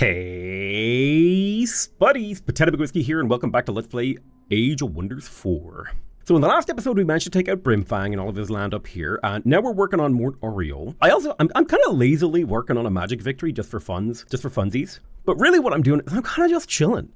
Hey, Spuddies! Potato Whiskey here, and welcome back to Let's Play Age of Wonders 4. So in the last episode, we managed to take out Brimfang and all of his land up here, and now we're working on Mort Oriole. I'm kind of lazily working on a magic victory just for funsies. But really what I'm doing is I'm kind of just chilling.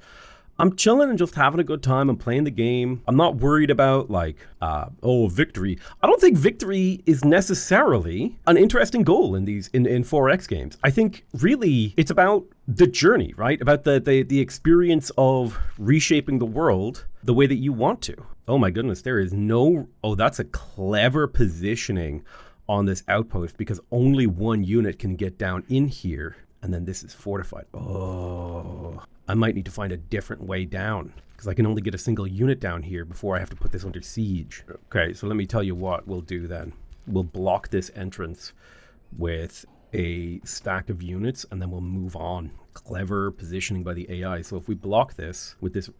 I'm chilling and just having a good time. I'm playing the game. I'm not worried about victory. I don't think victory is necessarily an interesting goal in 4X games. I think really it's about the journey, right? About the experience of reshaping the world the way that you want to. Oh my goodness, that's a clever positioning on this outpost because only one unit can get down in here. And then this is fortified. Oh, I might need to find a different way down because I can only get a single unit down here before I have to put this under siege. Okay, so let me tell you what we'll do then. We'll block this entrance with a stack of units and then we'll move on. Clever positioning by the AI. So if we block this with this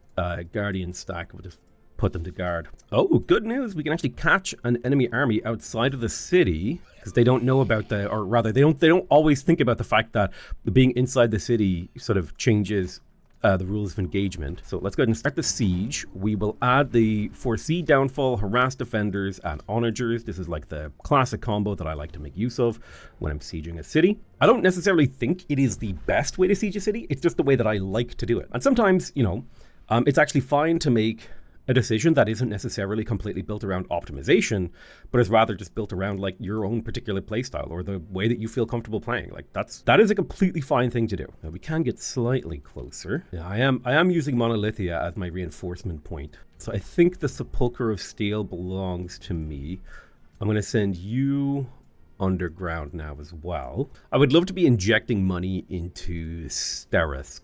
guardian stack, we'll just put them to guard. Oh, good news. We can actually catch an enemy army outside of the city because they don't know about they don't always think about the fact that being inside the city sort of changes the rules of engagement. So let's go ahead and start the siege. We will add the foresee downfall, harass defenders, and onagers. This is like the classic combo that I like to make use of when I'm sieging a city. I don't necessarily think it is the best way to siege a city. It's just the way that I like to do it. And sometimes, it's actually fine to make a decision that isn't necessarily completely built around optimization, but is rather just built around like your own particular playstyle or the way that you feel comfortable playing. Like that is a completely fine thing to do. Now we can get slightly closer. Yeah, I am using Monolithia as my reinforcement point. So I think the Sepulchre of Steel belongs to me. I'm going to send you underground now as well. I would love to be injecting money into Sterisk.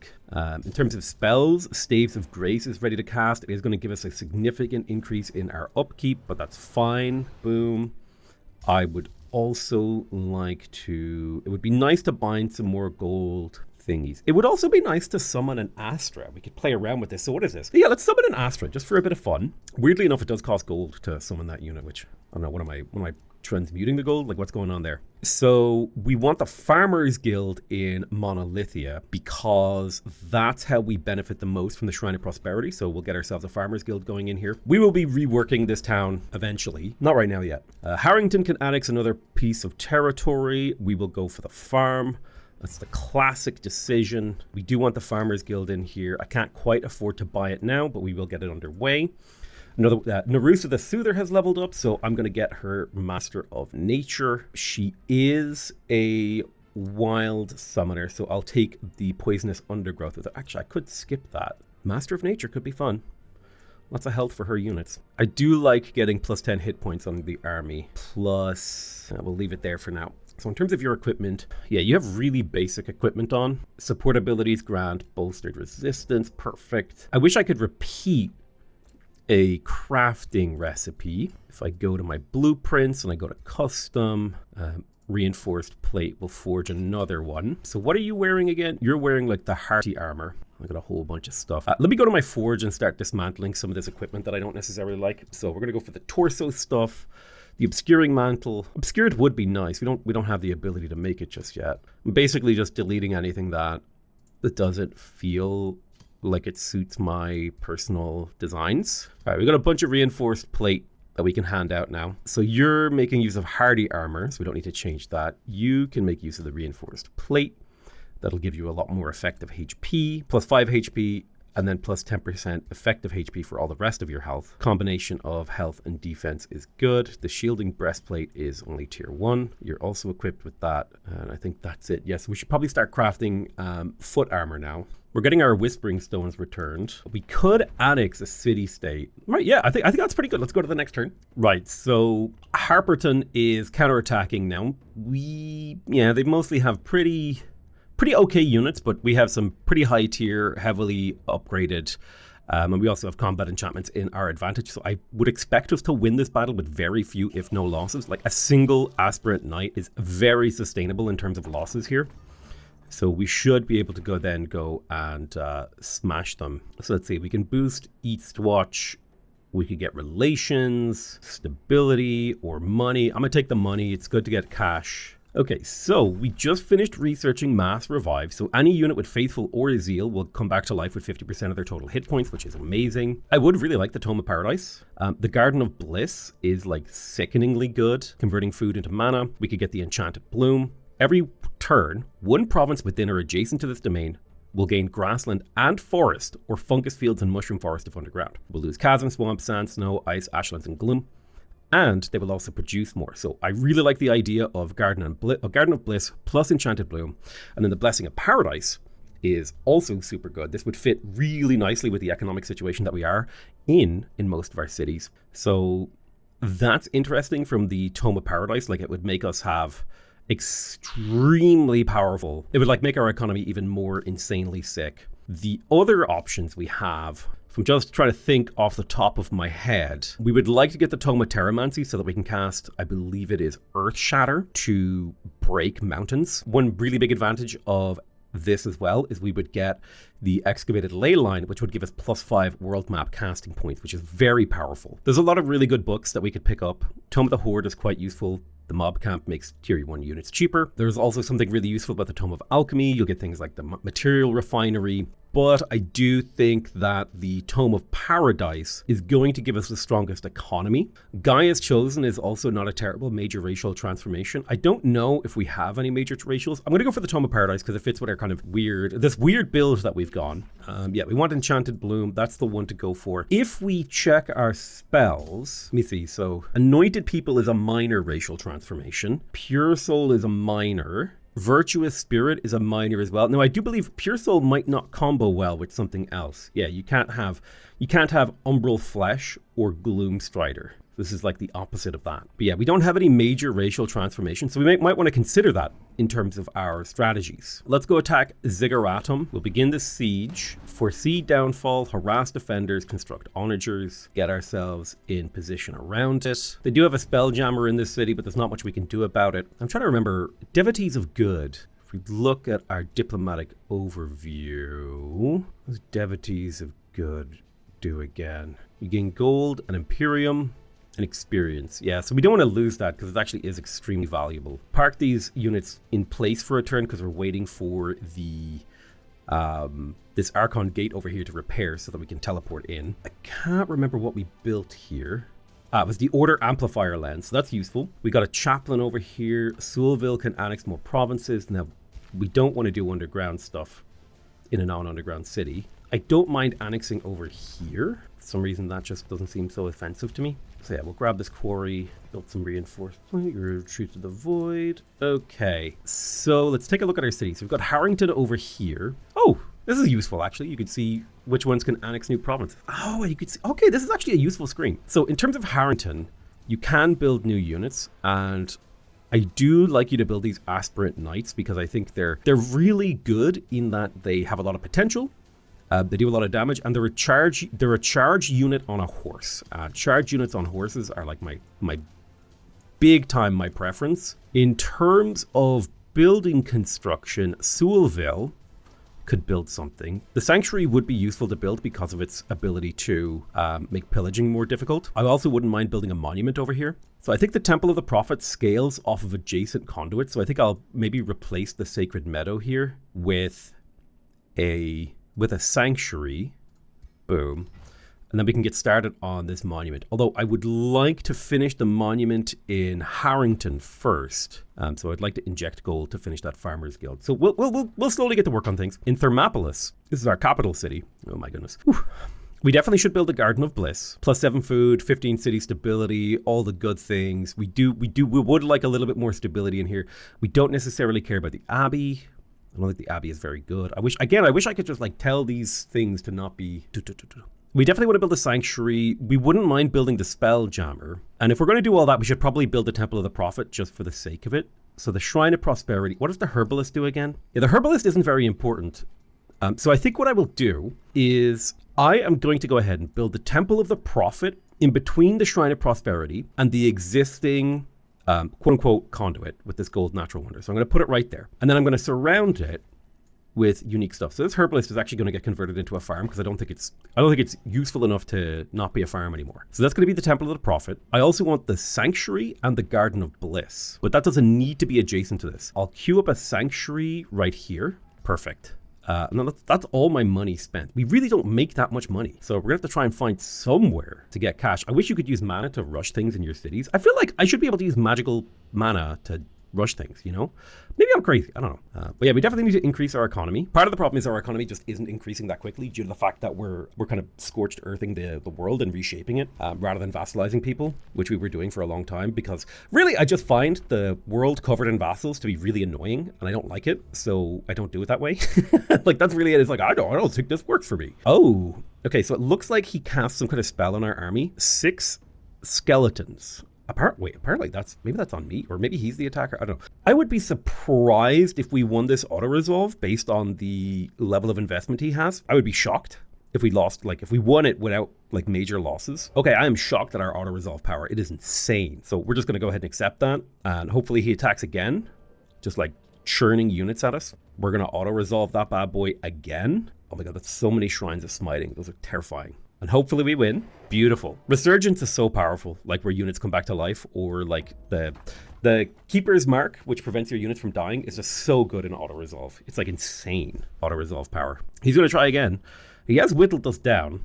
In terms of spells, Staves of Grace is ready to cast. It is going to give us a significant increase in our upkeep, but that's fine. Boom. I would also like to... It would be nice to bind some more gold thingies. It would also be nice to summon an Astra. We could play around with this. So what is this? Yeah, let's summon an Astra just for a bit of fun. Weirdly enough, it does cost gold to summon that unit, which I don't know. What am I transmuting the gold? Like what's going on there? So we want the Farmers Guild in Monolithia because that's how we benefit the most from the Shrine of Prosperity. So we'll get ourselves a Farmers Guild going in here. We will be reworking this town eventually. Not right now yet. Harrington can annex another piece of territory. We will go for the farm. That's the classic decision. We do want the Farmers Guild in here. I can't quite afford to buy it now, but we will get it underway. Narusa the Soother has leveled up, so I'm going to get her Master of Nature. She is a wild summoner, so I'll take the Poisonous Undergrowth with her. Actually, I could skip that. Master of Nature could be fun. Lots of health for her units. I do like getting plus 10 hit points on the army. Plus, we'll leave it there for now. So in terms of your equipment, yeah, you have really basic equipment on. Support abilities grant bolstered resistance. Perfect. I wish I could repeat a crafting recipe. If I go to my blueprints and I go to custom, reinforced plate will forge another one. So what are you wearing again? You're wearing like the hearty armor. I got a whole bunch of stuff. Let me go to my forge and start dismantling some of this equipment that I don't necessarily like. So we're gonna go for the torso stuff. The obscuring mantle. Obscured would be nice. We don't have the ability to make it just yet. I'm basically just deleting anything that doesn't feel like it suits my personal designs. All right, we got a bunch of reinforced plate that we can hand out now. So you're making use of hardy armor, so we don't need to change that. You can make use of the reinforced plate. That'll give you a lot more effective HP, plus 5 HP, and then plus 10% effective HP for all the rest of your health. Combination of health and defense is good. The shielding breastplate is only tier 1. You're also equipped with that, and I think that's it. Yes, we should probably start crafting foot armor now. We're getting our Whispering Stones returned. We could annex a city-state. Right, yeah, I think that's pretty good. Let's go to the next turn. Right, so Harperton is counterattacking now. They mostly have pretty okay units, but we have some pretty high tier, heavily upgraded, and we also have combat enchantments in our advantage. So I would expect us to win this battle with very few, if no losses. Like a single aspirant knight is very sustainable in terms of losses here. So we should be able to go and smash them. So let's see, we can boost Eastwatch. We could get relations, stability, or money. I'm gonna take the money. It's good to get cash. Okay, so we just finished researching Mass Revive. So any unit with Faithful or Zeal will come back to life with 50% of their total hit points, which is amazing. I would really like the Tome of Paradise. The Garden of Bliss is like sickeningly good, converting food into mana. We could get the Enchanted Bloom. Every turn, one province within or adjacent to this domain will gain grassland and forest, or fungus fields and mushroom forest if underground. We'll lose chasm, swamp, sand, snow, ice, ashlands, and gloom. And they will also produce more. So I really like the idea of Garden of Bliss plus Enchanted Bloom. And then the Blessing of Paradise is also super good. This would fit really nicely with the economic situation that we are in most of our cities. So that's interesting from the Tome of Paradise. Like, it would make us have extremely powerful. It would like make our economy even more insanely sick. The other options we have, if I'm just trying to think off the top of my head, we would like to get the Tome of Terramancy so that we can cast, I believe it is Earth Shatter to break mountains. One really big advantage of this as well is we would get the Excavated Ley Line, which would give us +5 world map casting points, which is very powerful. There's a lot of really good books that we could pick up. Tome of the Horde is quite useful. The Mob Camp makes Tier 1 units cheaper. There's also something really useful about the Tome of Alchemy. You'll get things like the Material Refinery. But I do think that the Tome of Paradise is going to give us the strongest economy. Gaia's Chosen is also not a terrible major racial transformation. I don't know if we have any major racials. I'm going to go for the Tome of Paradise because it fits with our kind of this weird build that we've gone. Yeah, we want Enchanted Bloom. That's the one to go for. If we check our spells, let me see. So Anointed People is a minor racial transformation. Pure Soul is a minor. Virtuous Spirit is a minor as well. Now, I do believe Pure Soul might not combo well with something else. Yeah, you can't have Umbral Flesh or Gloom Strider. This is like the opposite of that. But yeah, we don't have any major racial transformation, so we might want to consider that in terms of our strategies. Let's go attack Zigguratum. We'll begin the siege, foresee downfall, harass defenders, construct onagers, get ourselves in position around it. They do have a Spelljammer in this city, but there's not much we can do about it. I'm trying to remember, Devotees of Good. If we look at our diplomatic overview, what does Devotees of Good do again? You gain gold and Imperium. And experience. Yeah, so we don't want to lose that because it actually is extremely valuable. Park these units in place for a turn because we're waiting for the this Archon gate over here to repair so that we can teleport in. I can't remember what we built here. It was the Order Amplifier Lens, so that's useful. We got a Chaplain over here. Soulville can annex more provinces. Now, we don't want to do underground stuff in a non-underground city. I don't mind annexing over here. For some reason, that just doesn't seem so offensive to me. So yeah, we'll grab this quarry, build some reinforced retreat to the void. Okay, so let's take a look at our cities. So we've got Harrington over here. Oh, this is useful actually. You can see which ones can annex new provinces. Oh, you could see, okay, this is actually a useful screen. So in terms of Harrington, you can build new units, and I do like you to build these Aspirant Knights because I think they're really good in that they have a lot of potential. They do a lot of damage, and they're a charge unit on a horse. Charge units on horses are like my big time my preference. In terms of building construction, Soulville could build something. The Sanctuary would be useful to build because of its ability to make pillaging more difficult. I also wouldn't mind building a monument over here. So I think the Temple of the Prophet scales off of adjacent conduits. So I think I'll maybe replace the Sacred Meadow here with a sanctuary. Boom. And then we can get started on this monument. Although I would like to finish the monument in Harrington first. So I'd like to inject gold to finish that Farmers Guild. So we'll slowly get to work on things. In Thermopolis, this is our capital city. Oh my goodness. Whew. We definitely should build a Garden of Bliss. +7 food, 15 city stability, all the good things. We would like a little bit more stability in here. We don't necessarily care about the Abbey. I don't think the Abbey is very good. I wish I could just like tell these things to not be... We definitely want to build a Sanctuary. We wouldn't mind building the Spelljammer. And if we're going to do all that, we should probably build the Temple of the Prophet just for the sake of it. So the Shrine of Prosperity. What does the Herbalist do again? Yeah, the Herbalist isn't very important. So I think what I will do is I am going to go ahead and build the Temple of the Prophet in between the Shrine of Prosperity and the existing... quote-unquote conduit with this gold natural wonder. So I'm going to put it right there. And then I'm going to surround it with unique stuff. So this herbalist is actually going to get converted into a farm because I don't think it's useful enough to not be a farm anymore. So that's going to be the Temple of the Prophet. I also want the Sanctuary and the Garden of Bliss, but that doesn't need to be adjacent to this. I'll queue up a Sanctuary right here. Perfect. And that's all my money spent. We really don't make that much money. So we're gonna have to try and find somewhere to get cash. I wish you could use mana to rush things in your cities. I feel like I should be able to use magical mana to rush things, you know? Maybe I'm crazy, I don't know. But yeah, we definitely need to increase our economy. Part of the problem is our economy just isn't increasing that quickly due to the fact that we're kind of scorched earthing the world and reshaping it rather than vassalizing people, which we were doing for a long time, because really I just find the world covered in vassals to be really annoying and I don't like it, so I don't do it that way. Like that's really it. It's like, I don't think this works for me. Oh, okay, so it looks like he cast some kind of spell on our army. 6 skeletons. Apparently maybe that's on me, or maybe he's the attacker. I don't know. I would be surprised if we won this auto resolve based on the level of investment he has. I would be shocked if we lost, like if we won it without like major losses. Okay, I am shocked at our auto resolve power. It is insane. So we're just gonna go ahead and accept that, and hopefully he attacks again, just like churning units at us. We're gonna auto resolve that bad boy again. Oh my god, that's so many shrines of smiting. Those are terrifying. And hopefully we win. Beautiful. Resurgence is so powerful, like where units come back to life, or like the Keeper's Mark, which prevents your units from dying, is just so good in auto-resolve. It's like insane auto-resolve power. He's going to try again. He has whittled us down,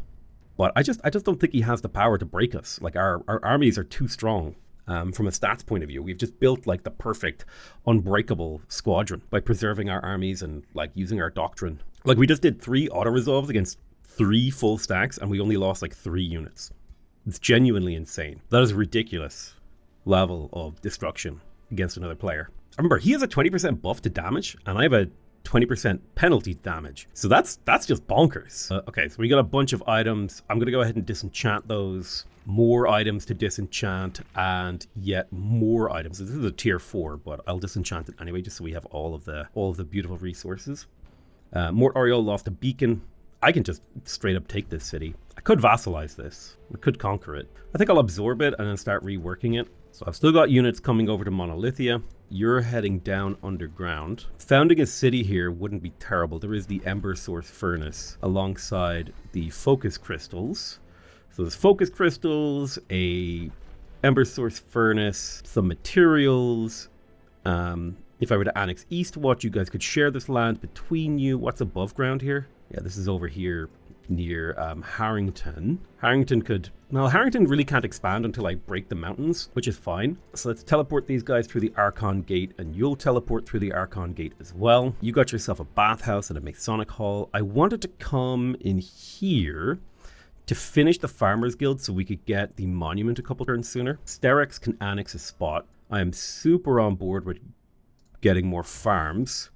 but I just don't think he has the power to break us. Like our armies are too strong. From a stats point of view, we've just built like the perfect unbreakable squadron by preserving our armies and like using our doctrine. Like we just did 3 auto-resolves against 3 full stacks and we only lost like 3 units. It's genuinely insane. That is a ridiculous level of destruction against another player. Remember, he has a 20% buff to damage and I have a 20% penalty damage. So that's just bonkers. Okay, so we got a bunch of items. I'm gonna go ahead and disenchant those. More items to disenchant and yet more items. This is a tier 4, but I'll disenchant it anyway just so we have all of the beautiful resources. Mort Oriole lost a beacon. I can just straight up take this city. I could vassalize this. I could conquer it. I think I'll absorb it and then start reworking it. So I've still got units coming over to Monolithia. You're heading down underground. Founding a city here wouldn't be terrible. There is the Ember Source Furnace alongside the Focus Crystals. So there's Focus Crystals, a Ember Source Furnace, some materials. If I were to annex Eastwatch, you guys could share this land between you. What's above ground here? Yeah, this is over here near Harrington. Harrington really can't expand until I break the mountains, which is fine. So let's teleport these guys through the Archon Gate, and you'll teleport through the Archon Gate as well. You got yourself a bathhouse and a Masonic Hall. I wanted to come in here to finish the Farmers Guild so we could get the monument a couple turns sooner. Sterex can annex a spot. I am super on board with getting more farms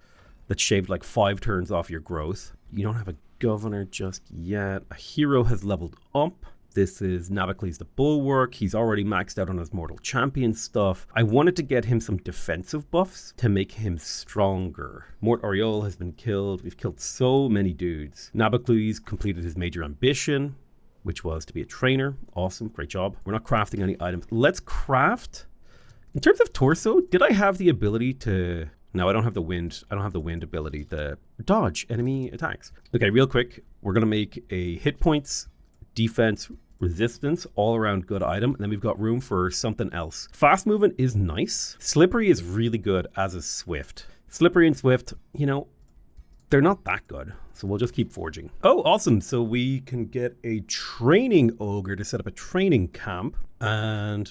that shaved like 5 turns off your growth. You don't have a governor just yet. A hero has leveled up. This is Nabocles the Bulwark. He's already maxed out on his Mortal Champion stuff. I wanted to get him some defensive buffs to make him stronger. Mort Oriole has been killed. We've killed so many dudes. Nabocles completed his major ambition, which was to be a trainer. Awesome, great job. We're not crafting any items. Let's craft. In terms of torso, did I have the ability to... No, I don't have the wind. I don't have the wind ability to dodge enemy attacks. Okay, real quick. We're going to make a hit points, defense, resistance, all around good item. And then we've got room for something else. Fast movement is nice. Slippery is really good, as is Swift. Slippery and Swift, you know, they're not that good. So we'll just keep forging. Oh, awesome. So we can get a training ogre to set up a training camp. And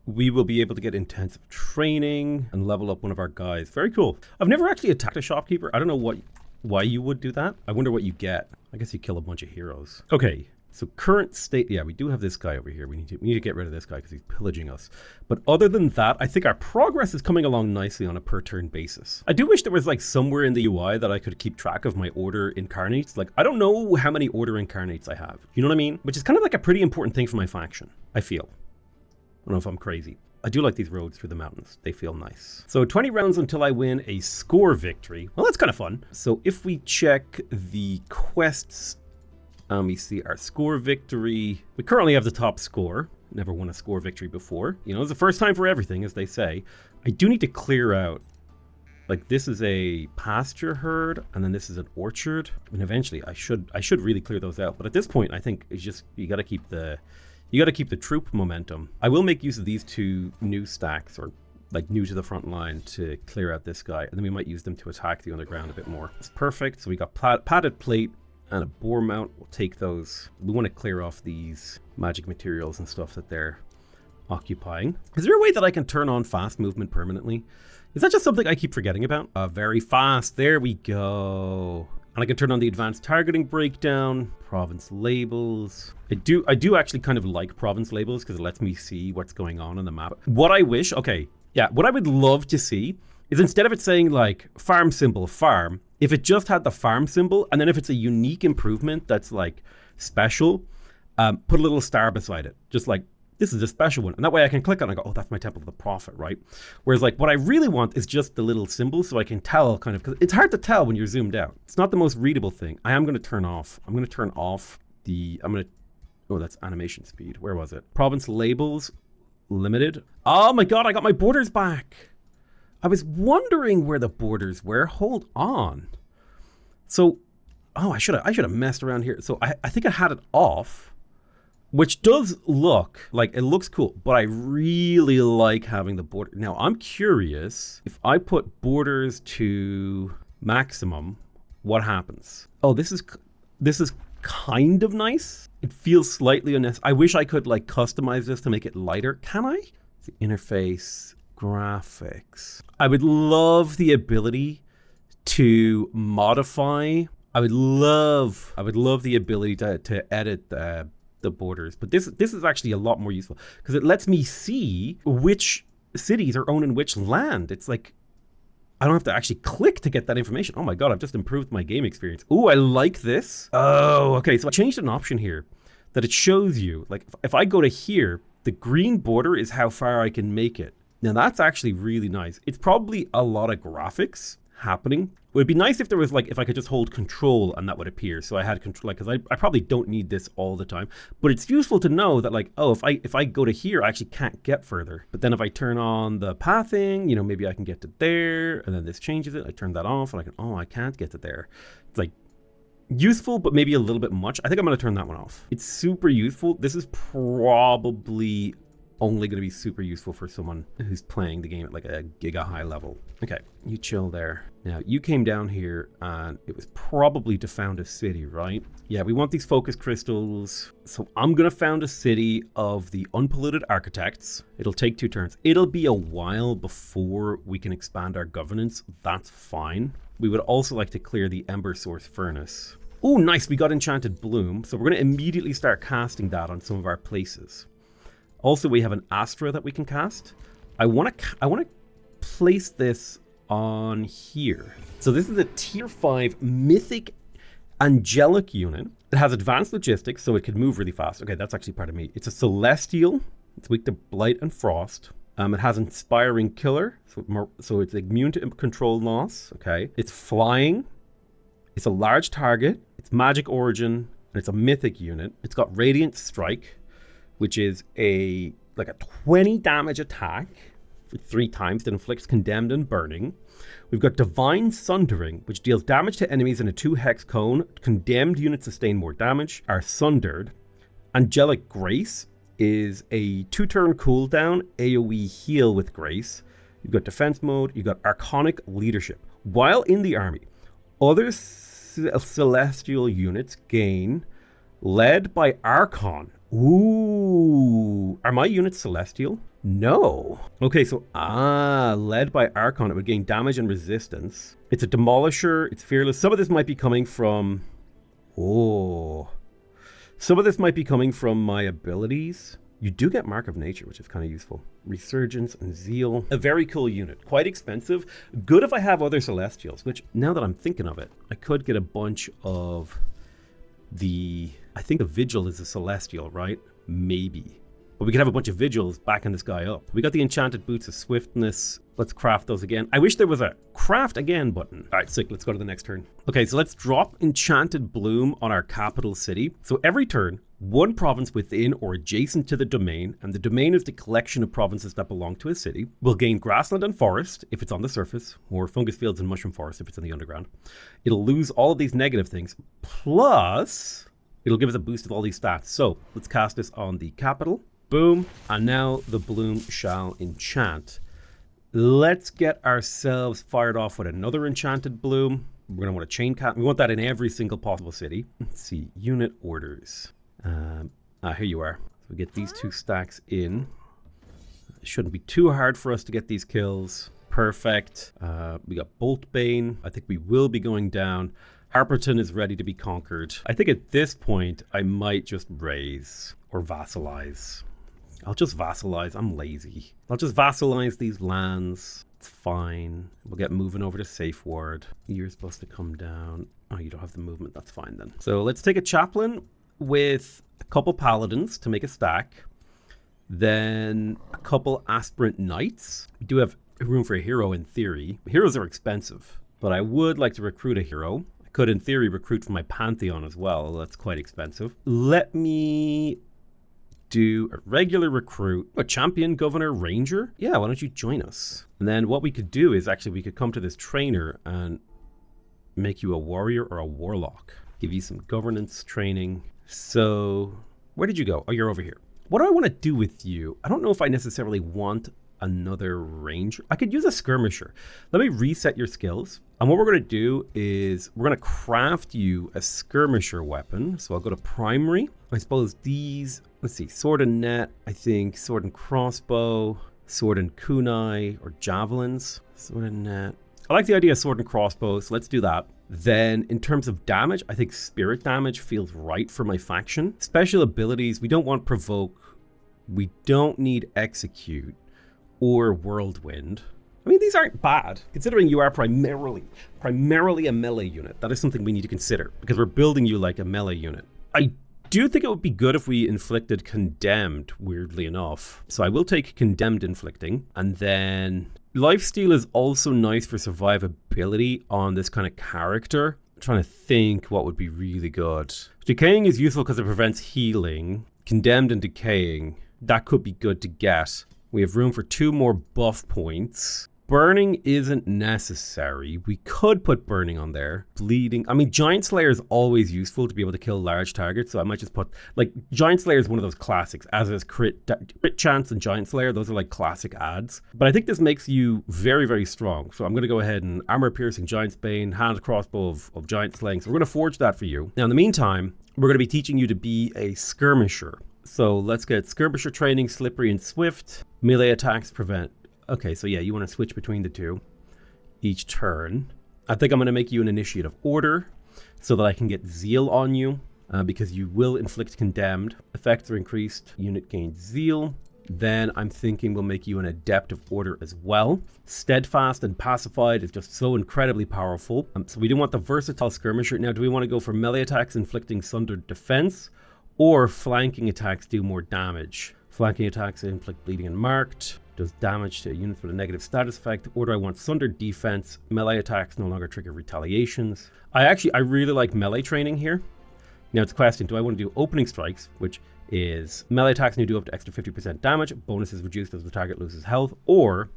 we will be able to get intensive training and level up one of our guys. Very cool. I've never actually attacked a shopkeeper. I don't know why you would do that. I wonder what you get. I guess you kill a bunch of heroes. Okay, so current state. Yeah, we do have this guy over here. We need to get rid of this guy because he's pillaging us. But other than that, I think our progress is coming along nicely on a per turn basis. I do wish there was like somewhere in the UI that I could keep track of my order incarnates. Like, I don't know how many order incarnates I have. You know what I mean? Which is kind of like a pretty important thing for my faction, I feel. I don't know if I'm crazy. I do like these roads through the mountains. They feel nice. So 20 rounds until I win a score victory. Well, that's kind of fun. So if we check the quests, we see our score victory. We currently have the top score. Never won a score victory before. You know, it's the first time for everything, as they say. I do need to clear out Like this is a pasture herd, and then this is an orchard. I mean, eventually I should really clear those out. But at this point, I think it's just you got to keep the troop momentum. I will make use of these 2 new stacks, or like new to the front line, to clear out this guy, and then we might use them to attack the underground a bit more. It's perfect. So we got padded plate and a boar mount. We'll take those. We want to clear off these magic materials and stuff that they're occupying. Is there a way that I can turn on fast movement permanently? Is that just something I keep forgetting about? Very fast. There we go. And I can turn on the advanced targeting breakdown, province labels. I do actually kind of like province labels because it lets me see what's going on the map. What I wish, what I would love to see is instead of it saying like farm symbol farm, if it just had the farm symbol, and then if it's a unique improvement that's like special, put a little star beside it. Just like, this is a special one. And that way I can click on it and go, oh, that's my Temple of the Prophet, right? Whereas like what I really want is just the little symbol so I can tell kind of, because it's hard to tell when you're zoomed out. It's not the most readable thing. I'm going to turn off oh, that's animation speed. Where was it? Province labels, limited. Oh my God, I got my borders back. I was wondering where the borders were. Hold on. So, oh, I should have messed around here. So I think I had it off. Which does look like, it looks cool, but I really like having the border. Now, I'm curious, if I put borders to maximum, what happens? Oh, this is kind of nice. It feels slightly unnecessary. I wish I could like customize this to make it lighter. Can I? The interface, graphics. I would love the ability to modify. I would love the ability to edit the borders, but this is actually a lot more useful because it lets me see which cities are owned in which land. It's like I don't have to actually click to get that information. Oh my God, I've just improved my game experience. Ooh, I like this. Oh, okay, so I changed an option here that it shows you, like if I go to here, the green border is how far I can make it. Now that's actually really nice. It's probably a lot of graphics happening. It would be nice if there was like, if I could just hold control and that would appear. So I had control, like, because I probably don't need this all the time, but it's useful to know that like, oh, if I go to here, I actually can't get further. But then if I turn on the pathing, you know, maybe I can get to there, and then this changes it. I turn that off and I can't get to there. It's like useful, but maybe a little bit much. I think I'm going to turn that one off. It's super useful. This is probably only going to be super useful for someone who's playing the game at like a giga high level. Okay, you chill there. Now, you came down here and it was probably to found a city, right? Yeah, we want these focus crystals. So I'm going to found a city of the unpolluted architects. It'll take 2 turns. It'll be a while before we can expand our governance. That's fine. We would also like to clear the Ember Source Furnace. Oh, nice. We got Enchanted Bloom. So we're going to immediately start casting that on some of our places. Also, we have an Astra that we can cast. I want to place this on here. So this is a tier 5 mythic angelic unit. It has advanced logistics, so it can move really fast. Okay, that's actually part of me. It's a celestial. It's weak to blight and frost. It has inspiring killer, so it's immune to control loss. Okay, it's flying. It's a large target. It's magic origin, and it's a mythic unit. It's got radiant strike, which is a 20 damage attack for 3 times that inflicts condemned and burning. We've got Divine Sundering, which deals damage to enemies in a 2-hex cone. Condemned units sustain more damage, are sundered. Angelic Grace is a 2-turn cooldown, AoE heal with Grace. You've got defense mode, you've got Archonic Leadership. While in the army, other celestial units gain led by Archon. Ooh, are my units celestial? No. Okay, so led by Archon, it would gain damage and resistance. It's a demolisher, it's fearless. Some of this might be coming from my abilities. You do get Mark of Nature, which is kind of useful. Resurgence and Zeal. A very cool unit. Quite expensive. Good if I have other Celestials, which now that I'm thinking of it, I could get a bunch of I think a Vigil is a Celestial, right? Maybe. But we could have a bunch of Vigils backing this guy up. We got the Enchanted Boots of Swiftness. Let's craft those again. I wish there was a craft again button. All right, sick. Let's go to the next turn. Okay, so let's drop Enchanted Bloom on our capital city. So every turn, one province within or adjacent to the domain, and the domain is the collection of provinces that belong to a city, will gain grassland and forest if it's on the surface, or fungus fields and mushroom forest if it's in the underground. It'll lose all of these negative things, plus it'll give us a boost of all these stats. So let's cast this on the capital. Boom. And now the bloom shall enchant. Let's get ourselves fired off with another enchanted bloom. We're going to want a chain cat. We want that in every single possible city. Let's see. Unit orders. Here you are. So we get these 2 stacks in. It shouldn't be too hard for us to get these kills. Perfect. We got Boltbane. I think we will be going down. Harperton is ready to be conquered. I think at this point, I might just raise or vassalize. I'll just vassalize. I'm lazy. I'll just vassalize these lands. It's fine. We'll get moving over to Safe Ward. You're supposed to come down. Oh, you don't have the movement. That's fine then. So let's take a chaplain with a couple paladins to make a stack. Then a couple aspirant knights. We do have room for a hero in theory. Heroes are expensive, but I would like to recruit a hero. I could in theory recruit from my Pantheon as well. That's quite expensive. Let me do a regular recruit, a champion, governor, ranger. Yeah, why don't you join us? And then what we could do is actually we could come to this trainer and make you a warrior or a warlock. Give you some governance training. So where did you go? Oh, you're over here. What do I want to do with you? I don't know if I necessarily want another ranger. I could use a skirmisher. Let me reset your skills. And what we're going to do is we're going to craft you a skirmisher weapon. So I'll go to primary. I suppose these, let's see, sword and net, I think sword and crossbow, sword and kunai, or javelins. Sword and net. I like the idea of sword and crossbow, so let's do that. Then in terms of damage, I think spirit damage feels right for my faction. Special abilities, we don't want provoke. We don't need execute or whirlwind. I mean, these aren't bad, considering you are primarily a melee unit. That is something we need to consider, because we're building you like a melee unit. I do think it would be good if we inflicted condemned, weirdly enough. So I will take condemned inflicting, and then lifesteal is also nice for survivability on this kind of character. I'm trying to think what would be really good. Decaying is useful because it prevents healing. Condemned and decaying, that could be good to get. We have room for 2 more buff points. Burning isn't necessary. We could put burning on there. Bleeding. I mean, Giant Slayer is always useful to be able to kill large targets. So I might just put, like, Giant Slayer is one of those classics, as is crit chance and Giant Slayer. Those are like classic adds. But I think this makes you very, very strong. So I'm going to go ahead and armor piercing Giant's Bane, hand crossbow of Giant Slaying. So we're going to forge that for you. Now, in the meantime, we're going to be teaching you to be a skirmisher. So let's get skirmisher training, slippery and swift. Melee attacks prevent. Okay, so yeah, you want to switch between the 2 each turn. I think I'm going to make you an initiative order so that I can get zeal on you because you will inflict condemned. Effects are increased. Unit gains zeal. Then I'm thinking we'll make you an adept of order as well. Steadfast and pacified is just so incredibly powerful. So we do want the versatile skirmisher. Now, do we want to go for melee attacks inflicting sundered defense, or flanking attacks do more damage? Flanking attacks inflict bleeding and marked. Does damage to units with a negative status effect. Or do I want sundered defense? Melee attacks no longer trigger retaliations. I really like melee training here. Now it's a question, do I want to do opening strikes, which is melee attacks and you do up to extra 50% damage. Bonus is reduced as the target loses health. Or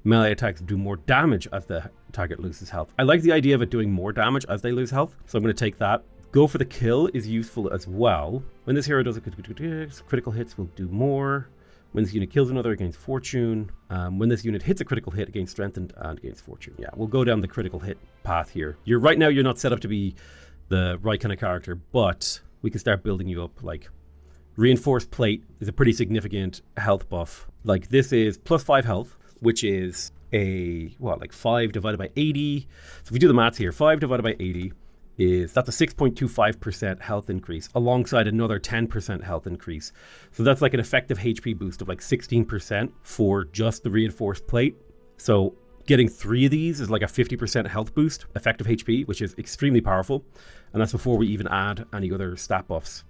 melee attacks do more damage as the target loses health. I like the idea of it doing more damage as they lose health. So I'm going to take that. Go for the kill is useful as well. When this hero does critical hits will do more. When this unit kills another, it gains fortune. When this unit hits a critical hit, it gains strengthened and gains fortune. Yeah, we'll go down the critical hit path here. Right now, you're not set up to be the right kind of character, but we can start building you up. Like, reinforced plate is a pretty significant health buff. Like, this is plus 5 health, which is like 5 divided by 80. So if we do the maths here, 5 divided by 80 that's a 6.25% health increase alongside another 10% health increase. So that's like an effective HP boost of like 16% for just the reinforced plate. So getting 3 of these is like a 50% health boost, effective HP, which is extremely powerful. And that's before we even add any other stat buffs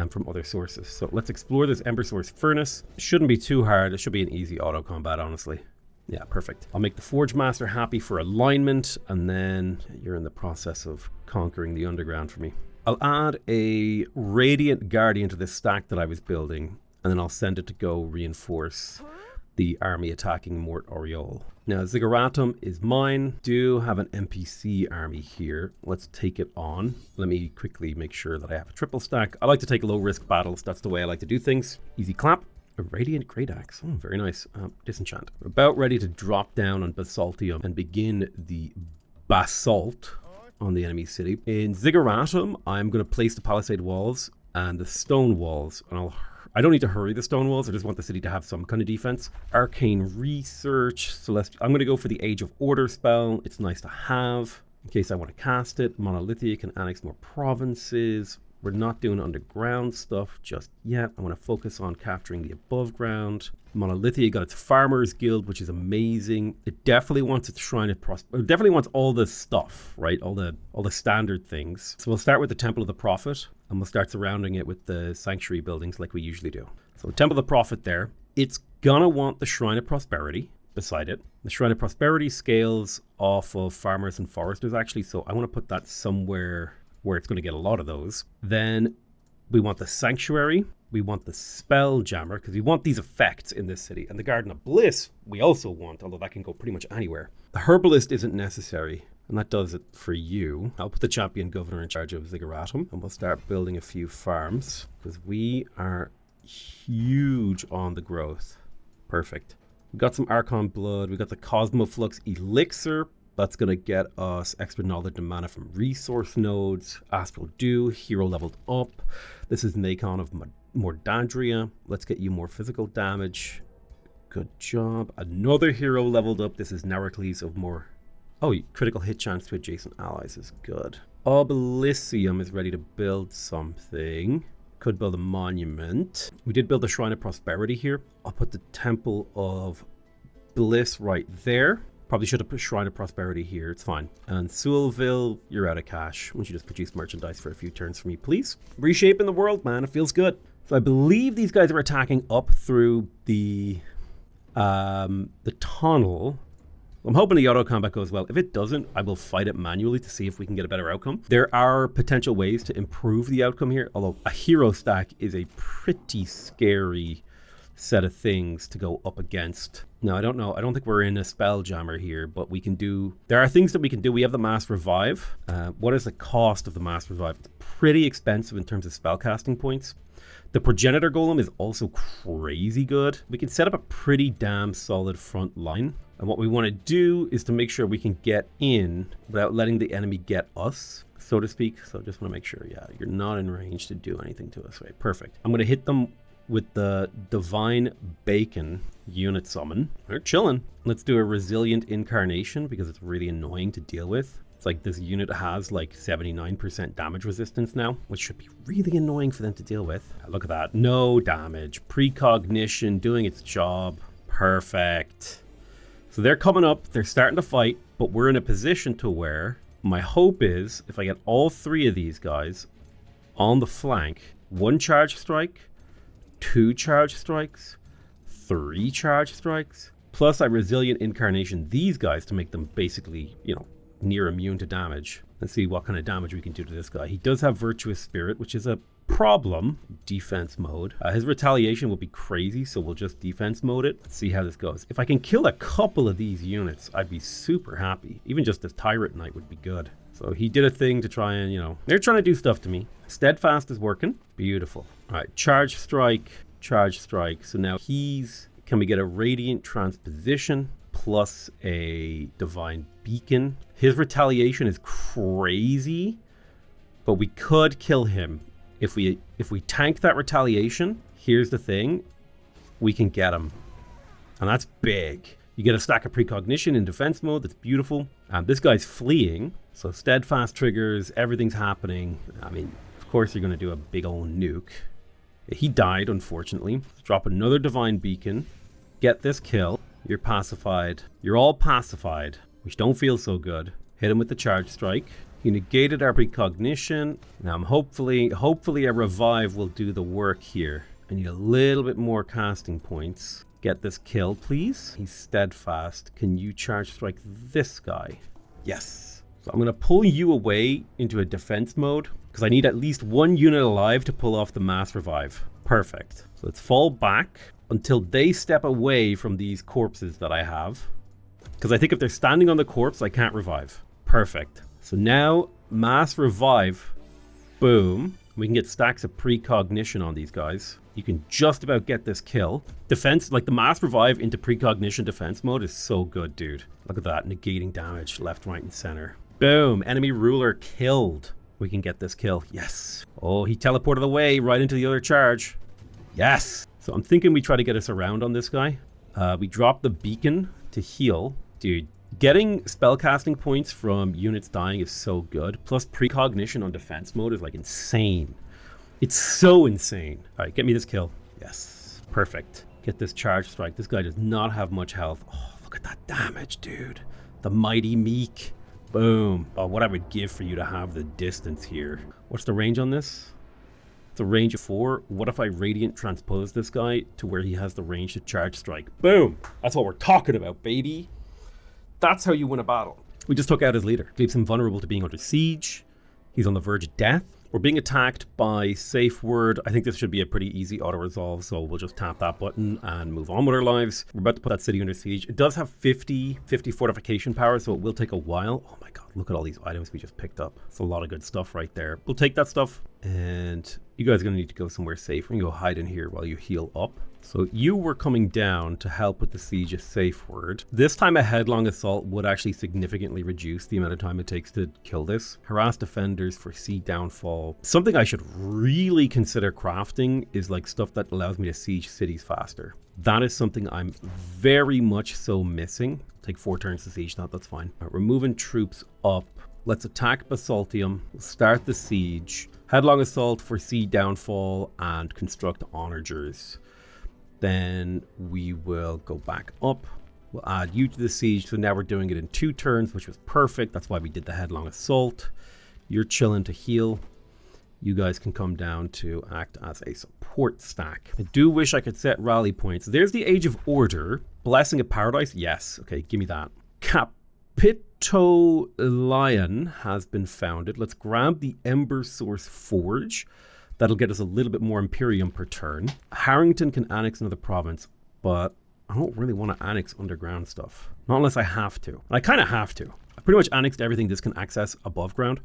from other sources. So let's explore this Ember Source Furnace. It shouldn't be too hard. It should be an easy auto combat, honestly. Yeah, perfect. I'll make the Forge Master happy for alignment, and then you're in the process of conquering the underground for me. I'll add a Radiant Guardian to this stack that I was building, and then I'll send it to go reinforce the army attacking Mort Oriole. Now, Zigguratum is mine. Do have an NPC army here. Let's take it on. Let me quickly make sure that I have a triple stack. I like to take low-risk battles. That's the way I like to do things. Easy clap. A Radiant Great Axe. Oh, very nice. Disenchant. We're about ready to drop down on Basaltium and begin the Basalt on the enemy city. In Zigguratum, I'm going to place the palisade walls and the stone walls, and I don't need to hurry the stone walls. I just want the city to have some kind of defense. Arcane Research, Celestial. I'm going to go for the Age of Order spell. It's nice to have in case I want to cast it. Monolithia can annex more provinces. We're not doing underground stuff just yet. I want to focus on capturing the above ground. Monolithia got its Farmers Guild, which is amazing. It definitely wants its Shrine of Prosperity. It definitely wants all the stuff, right? All the standard things. So we'll start with the Temple of the Prophet, and we'll start surrounding it with the sanctuary buildings like we usually do. So Temple of the Prophet there. It's gonna want the Shrine of Prosperity beside it. The Shrine of Prosperity scales off of farmers and foresters actually, so I want to put that somewhere where it's going to get a lot of those. Then we want the Sanctuary. We want the Spell Jammer, because we want these effects in this city. And the Garden of Bliss we also want, although that can go pretty much anywhere. The Herbalist isn't necessary, and that does it for you. I'll put the Champion Governor in charge of Zigguratum, and we'll start building a few farms, because we are huge on the growth. Perfect. We got some Archon Blood. We got the Cosmoflux Elixir. That's going to get us extra knowledge and mana from resource nodes. Astral Dew, hero leveled up. This is Nacon of Mordandria. Let's get you more physical damage. Good job. Another hero leveled up. This is Naracles of more... Oh, critical hit chance to adjacent allies is good. Obelysium is ready to build something. Could build a monument. We did build a Shrine of Prosperity here. I'll put the Temple of Bliss right there. Probably should have put Shrine of Prosperity here. It's fine. And Sewellville, you're out of cash. Why don't you just produce merchandise for a few turns for me, please? Reshaping the world, man. It feels good. So I believe these guys are attacking up through the tunnel. I'm hoping the auto combat goes well. If it doesn't, I will fight it manually to see if we can get a better outcome. There are potential ways to improve the outcome here, although a hero stack is a pretty scary set of things to go up against. Now, I don't know. I don't think we're in a spell jammer here, but we can do... There are things that we can do. We have the Mass Revive. What is the cost of the Mass Revive? It's pretty expensive in terms of spellcasting points. The Progenitor Golem is also crazy good. We can set up a pretty damn solid front line. And what we want to do is to make sure we can get in without letting the enemy get us, so to speak. So I just want to make sure, yeah, you're not in range to do anything to us. Right, perfect. I'm going to hit them with the Divine Bacon unit summon. They're chilling. Let's do a Resilient Incarnation because it's really annoying to deal with. It's like this unit has like 79% damage resistance now, which should be really annoying for them to deal with. Look at that. No damage. Precognition doing its job. Perfect. So they're coming up. They're starting to fight, but we're in a position to where my hope is if I get all three of these guys on the flank, 1 charge strike, 2 charge strikes, 3 charge strikes, plus I Resilient Incarnation these guys to make them basically, you know, near immune to damage. Let's see what kind of damage we can do to this guy. He does have Virtuous Spirit, which is a problem. Defense mode. His retaliation will be crazy, so we'll just defense mode it. Let's see how this goes. If I can kill a couple of these units, I'd be super happy. Even just the Tyrant Knight would be good. So he did a thing to try and, you know, they're trying to do stuff to me. Steadfast is working. Beautiful. All right, charge strike, charge strike. So now can we get a Radiant Transposition plus a Divine Beacon? His retaliation is crazy, but we could kill him. If we tank that retaliation, here's the thing, we can get him. And that's big. You get a stack of precognition in defense mode. That's beautiful. This guy's fleeing, so steadfast triggers, everything's happening. I mean, of course you're going to do a big old nuke. He died, unfortunately. Let's drop another Divine Beacon. Get this kill. You're pacified. You're all pacified, which don't feel so good. Hit him with the charge strike. He negated our precognition. Now I'm hopefully a revive will do the work here. I need a little bit more casting points. Get this kill, please. He's steadfast. Can you charge strike this guy? Yes. So I'm going to pull you away into a defense mode because I need at least one unit alive to pull off the mass revive. Perfect. So let's fall back until they step away from these corpses that I have. Because I think if they're standing on the corpse, I can't revive. Perfect. So now mass revive. Boom. We can get stacks of precognition on these guys. You can just about get this kill. Defense, like the mass revive into precognition defense mode is so good, dude. Look at that, negating damage left, right, and center. Boom, enemy ruler killed. We can get this kill, yes. Oh, he teleported away right into the other charge. Yes. So I'm thinking we try to get us around on this guy. We drop the beacon to heal. Dude, getting spellcasting points from units dying is so good. Plus precognition on defense mode is like insane. It's so insane. All right, get me this kill. Yes, perfect. Get this charge strike. This guy does not have much health. Oh, look at that damage, dude. The mighty meek. Boom. Oh, what I would give for you to have the distance here. What's the range on this? It's a range of 4. What if I radiant transpose this guy to where he has the range to charge strike? Boom. That's what we're talking about, baby. That's how you win a battle. We just took out his leader. Leaves him vulnerable to being under siege. He's on the verge of death. We're being attacked by safe word. I think this should be a pretty easy auto-resolve, so we'll just tap that button and move on with our lives. We're about to put that city under siege. It does have 50 fortification power, so it will take a while. Oh my god, look at all these items we just picked up. It's a lot of good stuff right there. We'll take that stuff, and you guys are going to need to go somewhere safe. We're going to go hide in here while you heal up. So you were coming down to help with the siege of safe word. This time a headlong assault would actually significantly reduce the amount of time it takes to kill this. Harass defenders for siege downfall. Something I should really consider crafting is like stuff that allows me to siege cities faster. That is something I'm very much so missing. Take 4 turns to siege that, that's fine. Right, we're moving troops up. Let's attack Basaltium. We'll start the siege. Headlong assault for siege downfall and construct onagers. Then we will go back up. We'll add you to the siege. So now we're doing it in 2 turns, which was perfect. That's why we did the headlong assault. You're chilling to heal. You guys can come down to act as a support stack. I do wish I could set rally points. There's the Age of Order. Blessing of Paradise. Yes. Okay, give me that. Capito Lion has been founded. Let's grab the Ember Source Forge. That'll get us a little bit more Imperium per turn. Harrington can annex another province, but I don't really want to annex underground stuff. Not unless I have to. I kind of have to. I pretty much annexed everything this can access above ground.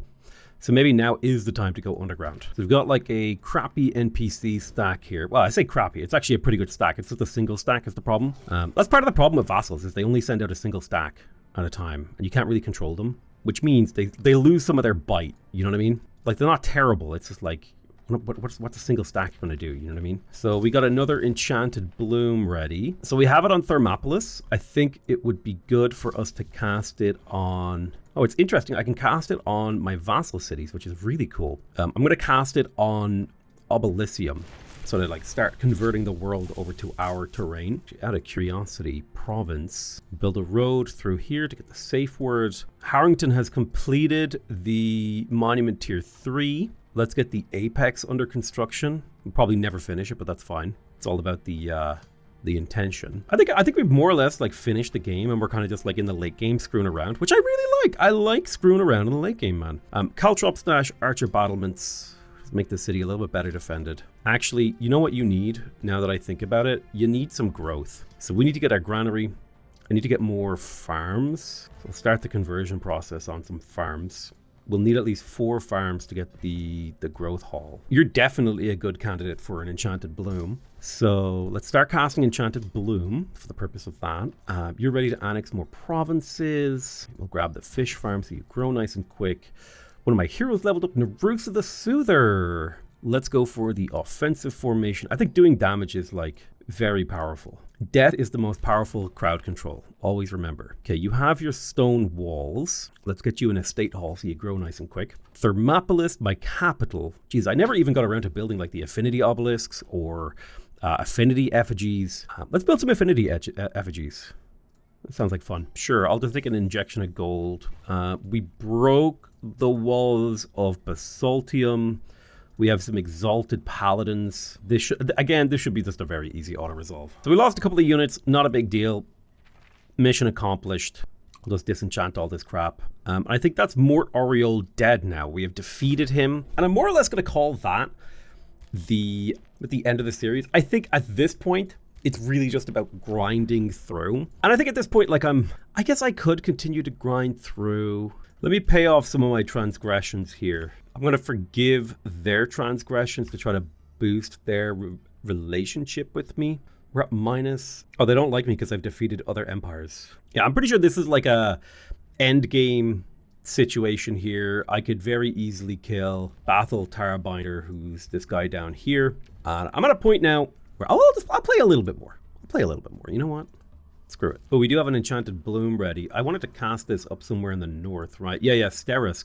So maybe now is the time to go underground. So we've got like a crappy NPC stack here. Well, I say crappy. It's actually a pretty good stack. It's just a single stack is the problem. That's part of the problem with vassals is they only send out a single stack at a time. And you can't really control them, which means they lose some of their bite. You know what I mean? Like they're not terrible. It's just like... What's a single stack going to do? You know what I mean? So we got another Enchanted Bloom ready. So we have it on Thermopolis. I think it would be good for us to cast it on... Oh, it's interesting. I can cast it on my vassal cities, which is really cool. I'm going to cast it on Obelysium. So to like start converting the world over to our terrain. Out of curiosity, province. Build a road through here to get the safe words. Harrington has completed the Monument Tier 3. Let's get the Apex under construction. We'll probably never finish it, but that's fine. It's all about the intention. I think we've more or less like finished the game, and we're kind of just like in the late game screwing around, which I really like. I like screwing around in the late game, man. Caltrop stash, archer battlements. Let's make the city a little bit better defended. Actually, you know what you need now that I think about it? You need some growth. So we need to get our granary. I need to get more farms. So we'll start the conversion process on some farms. We'll need at least 4 farms to get the growth hall. You're definitely a good candidate for an Enchanted Bloom. So let's start casting Enchanted Bloom for the purpose of that. You're ready to annex more provinces. We'll grab the fish farm so you grow nice and quick. One of my heroes leveled up, Narusa the Soother. Let's go for the offensive formation. I think doing damage is like very powerful. Death is the most powerful crowd control. Always remember. Okay, you have your stone walls. Let's get you an estate hall so you grow nice and quick. Thermopolis, my capital. Geez, I never even got around to building like the affinity obelisks or affinity effigies. Let's build some affinity effigies. That sounds like fun. Sure, I'll just take an injection of gold. We broke the walls of Basaltium. We have some exalted paladins. This should be just a very easy auto resolve. So we lost a couple of units, not a big deal. Mission accomplished. I'll just disenchant all this crap. I think that's Mort Oriole dead now. We have defeated him. And I'm more or less going to call that at the end of the series. I think at this point, it's really just about grinding through. And I think at this point, like I guess I could continue to grind through. Let me pay off some of my transgressions here. I'm going to forgive their transgressions to try to boost their relationship with me. We're at minus... Oh, they don't like me because I've defeated other empires. Yeah, I'm pretty sure this is like a end game situation here. I could very easily kill Bathel Tarabinder, who's this guy down here. I'm at a point now where I'll play a little bit more. I'll play a little bit more. You know what? Screw it. But we do have an enchanted bloom ready. I wanted to cast this up somewhere in the north, right? Yeah, Sterisk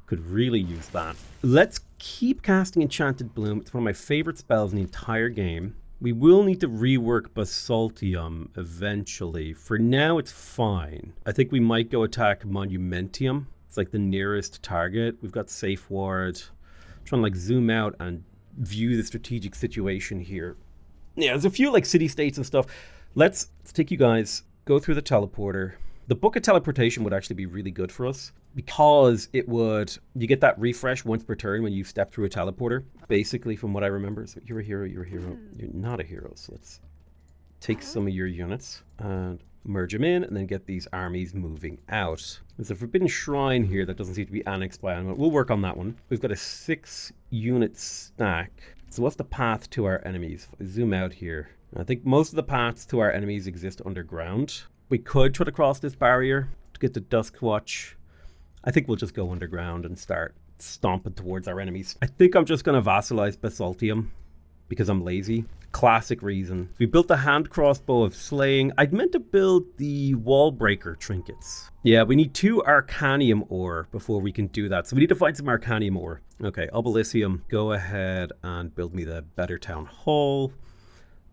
could really use that. Let's keep casting enchanted bloom. It's one of my favorite spells in the entire game. We will need to rework Basaltium eventually. For now, it's fine. I think we might go attack Monumentium. It's like the nearest target. We've got Safe Ward. I'm trying to like zoom out and view the strategic situation here. Yeah, there's a few like city-states and stuff. Let's take you guys, go through the teleporter. The Book of Teleportation would actually be really good for us because it would, you get that refresh once per turn when you step through a teleporter, basically from what I remember. So you're a hero, you're not a hero. So let's take some of your units and merge them in and then get these armies moving out. There's a Forbidden Shrine here that doesn't seem to be annexed by anyone. We'll work on that one. We've got a 6-unit stack. So what's the path to our enemies? If I zoom out here. I think most of the paths to our enemies exist underground. We could try to cross this barrier to get to Duskwatch. I think we'll just go underground and start stomping towards our enemies. I think I'm just going to vassalize Basaltium because I'm lazy. Classic reason. We built the hand crossbow of slaying. I'd meant to build the wall breaker trinkets. Yeah, we need 2 Arcanium ore before we can do that. So we need to find some Arcanium ore. Okay, Obelissium, go ahead and build me the Better Town Hall.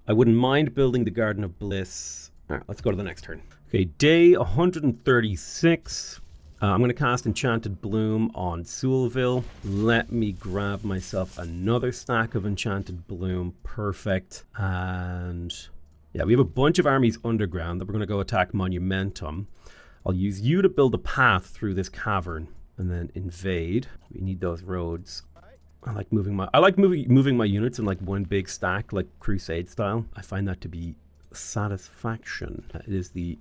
I wouldn't mind building the Garden of Bliss. All right, let's go to the next turn. Okay, day 136. I'm going to cast Enchanted Bloom on Sewellville. Let me grab myself another stack of Enchanted Bloom. Perfect. And yeah, we have a bunch of armies underground that we're going to go attack Monumentum. I'll use you to build a path through this cavern and then invade. We need those roads. I like moving my units in like one big stack, like Crusade style. I find that to be satisfaction. It is the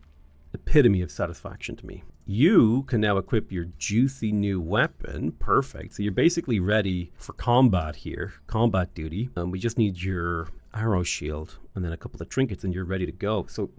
epitome of satisfaction to me. You can now equip your juicy new weapon. Perfect. So you're basically ready for combat here, combat duty. We just need your arrow shield and then a couple of trinkets and you're ready to go. So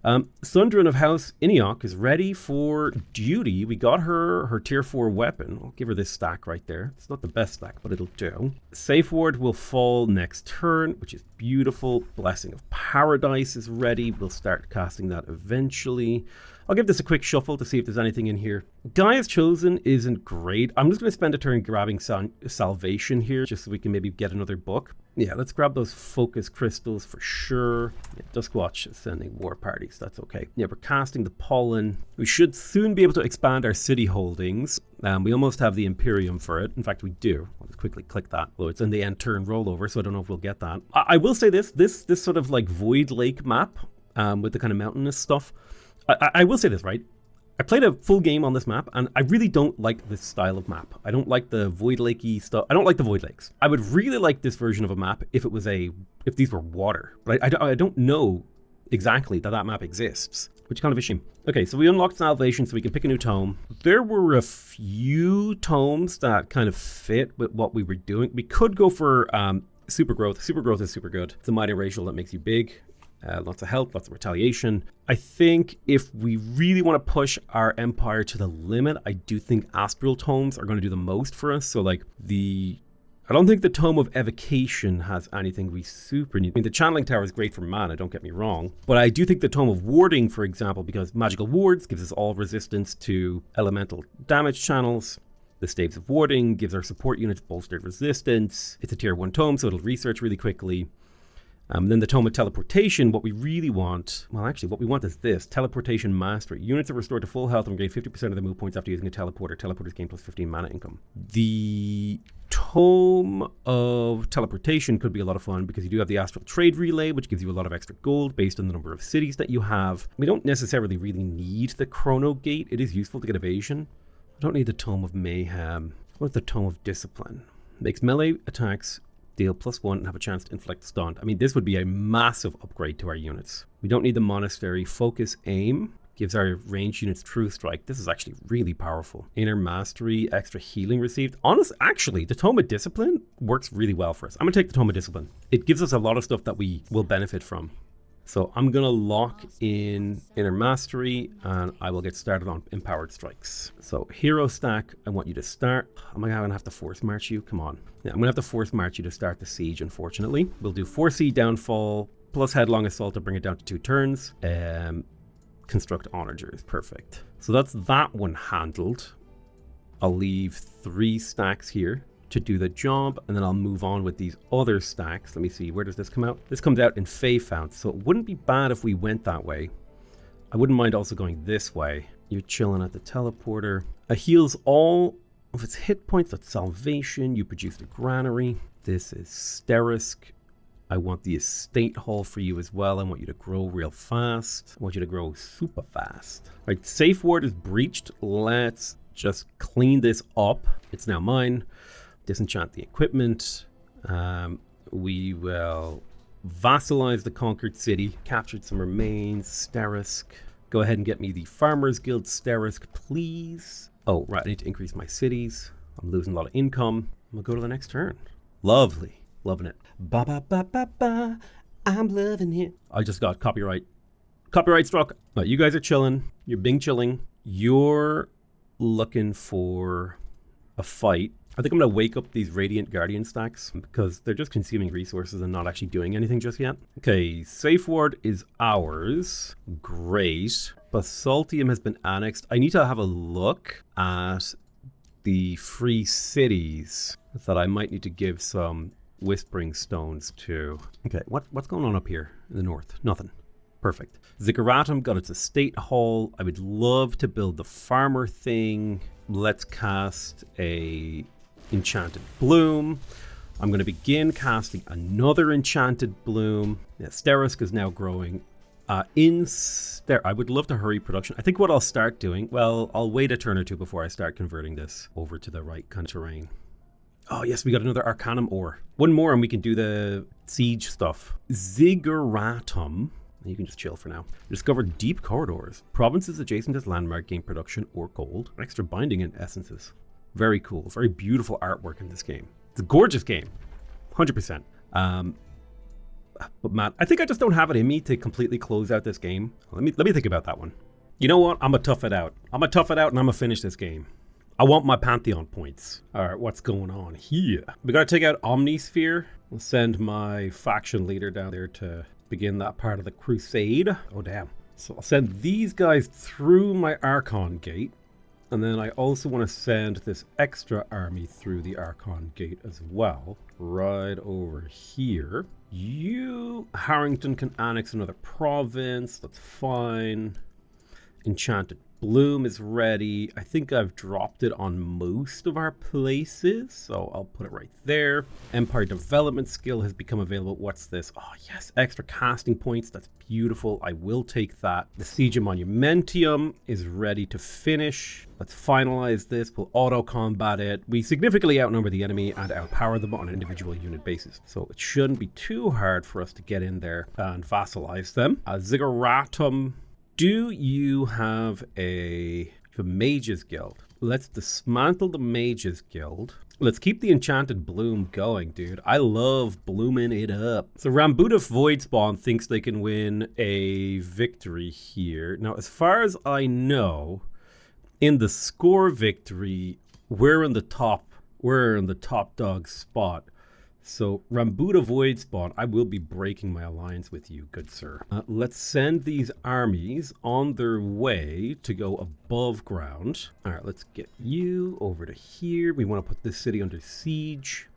Sundrin of House Iniok is ready for duty. We got her tier 4 weapon. I'll give her this stack right there. It's not the best stack, but it'll do. Safe Ward will fall next turn, which is beautiful. Blessing of Paradise is ready. We'll start casting that eventually. I'll give this a quick shuffle to see if there's anything in here. Gaia's Chosen isn't great. I'm just going to spend a turn grabbing Salvation here, just so we can maybe get another book. Yeah, let's grab those focus crystals for sure. Yeah, Duskwatch is sending war parties. That's okay. Yeah, we're casting the Pollen. We should soon be able to expand our city holdings. We almost have the Imperium for it. In fact, we do. I'll just quickly click that. Although it's in the end turn rollover, so I don't know if we'll get that. I will say this sort of like Void Lake map with the kind of mountainous stuff. I will say this, right? I played a full game on this map, and I really don't like this style of map. I don't like the Void Lakey stuff. I don't like the Void Lakes. I would really like this version of a map if it was if these were water. But I don't know exactly that map exists, which is kind of a shame. Okay, so we unlocked Salvation, so we can pick a new tome. There were a few tomes that kind of fit with what we were doing. We could go for Super Growth. Super Growth is super good. It's a mighty racial that makes you big. Lots of health, lots of retaliation. I think if we really want to push our empire to the limit, I do think Astral Tomes are going to do the most for us. So like I don't think the Tome of Evocation has anything we super need. I mean, the Channeling Tower is great for mana, don't get me wrong. But I do think the Tome of Warding, for example, because Magical Wards gives us all resistance to elemental damage channels. The Staves of Warding gives our support units bolstered resistance. It's a tier 1 tome, so it'll research really quickly. Then the Tome of Teleportation, what we really want, well actually what we want is this, Teleportation Mastery. Units are restored to full health and gain 50% of the move points after using a teleporter. Teleporters gain plus 15 mana income. The Tome of Teleportation could be a lot of fun because you do have the Astral Trade Relay, which gives you a lot of extra gold based on the number of cities that you have. We don't necessarily really need the Chrono Gate. It is useful to get evasion. I don't need the Tome of Mayhem. What's the Tome of Discipline? Makes melee attacks deal +1 and have a chance to inflict stun. I mean, this would be a massive upgrade to our units. We don't need the Monastery. Focus Aim gives our ranged units True Strike. This is actually really powerful. Inner Mastery, extra healing received. Actually, the Tome of Discipline works really well for us. I'm going to take the Tome of Discipline. It gives us a lot of stuff that we will benefit from. So I'm going to lock in Inner Mastery and I will get started on Empowered Strikes. So Hero Stack, I want you to start. Am I going to have to force march you? Come on. Yeah, I'm going to have to force march you to start the siege, unfortunately. We'll do 4C Downfall plus Headlong Assault to bring it down to 2 turns. Construct Onagers, perfect. So that's that one handled. I'll leave 3 stacks here to do the job, and then I'll move on with these other stacks. Let me see, where does this come out? This comes out in Fey Fount, so it wouldn't be bad if we went that way. I wouldn't mind also going this way. You're chilling at the teleporter. It heals all of its hit points. That's Salvation. You produce the Granary. This is Sterisk. I want the Estate Hall for you as well. I want you to grow real fast. I want you to grow super fast. All right, Safe Ward is breached. Let's just clean this up. It's now mine. Disenchant the equipment. We will vassalize the conquered city. Captured some remains. Sterisk. Go ahead and get me the Farmers Guild Sterisk, please. Oh, right, I need to increase my cities. I'm losing a lot of income. We'll go to the next turn. Lovely. Loving it. Ba ba ba ba ba. I'm loving it. I just got copyright struck. But you guys are chilling. You're being chilling. You're looking for a fight. I think I'm going to wake up these Radiant Guardian stacks because they're just consuming resources and not actually doing anything just yet. Okay, Safe Ward is ours. Great. Basaltium has been annexed. I need to have a look at the free cities that I might need to give some Whispering Stones to. Okay, what's going on up here in the north? Nothing. Perfect. Zigguratum got its Estate Hall. I would love to build the farmer thing. Let's cast a Enchanted Bloom. I'm going to begin casting another Enchanted Bloom. Yeah, Sterisk is now growing. I would love to hurry production. I think what I'll start doing, well, I'll wait a turn or two before I start converting this over to the right kind of terrain. Oh yes, we got another Arcanum ore. One more and we can do the siege stuff. Zigguratum. You can just chill for now. Discover deep corridors. Provinces adjacent to this landmark gain production or gold. Extra binding and essences. Very cool. Very beautiful artwork in this game. It's a gorgeous game. 100%. But Matt, I think I just don't have it in me to completely close out this game. Let me think about that one. You know what? I'm going to tough it out. I'm going to tough it out and I'm going to finish this game. I want my Pantheon points. All right, what's going on here? We got to take out Omnisphere. I'll send my faction leader down there to begin that part of the crusade. Oh, damn. So I'll send these guys through my Archon gate. And then I also want to send this extra army through the Archon gate as well. Right over here. You, Harrington, can annex another province. That's fine. Enchanted Bloom is ready. I think I've dropped it on most of our places, so I'll put it right there. Empire Development Skill has become available. What's this? Oh, yes, extra casting points. That's beautiful. I will take that. The Siege of Monumentium is ready to finish. Let's finalize this. We'll auto-combat it. We significantly outnumber the enemy and outpower them on an individual unit basis, so it shouldn't be too hard for us to get in there and vassalize them. Zigguratum. Do you have a Mages Guild? Let's dismantle the Mages Guild. Let's keep the Enchanted Bloom going, dude. I love blooming it up. So Rambuta Voidspawn thinks they can win a victory here. Now, as far as I know, in the score victory, we're in the top dog spot. So, Rambuta Voidspawn, I will be breaking my alliance with you, good sir. Let's send these armies on their way to go above ground. All right, let's get you over to here. We want to put this city under siege.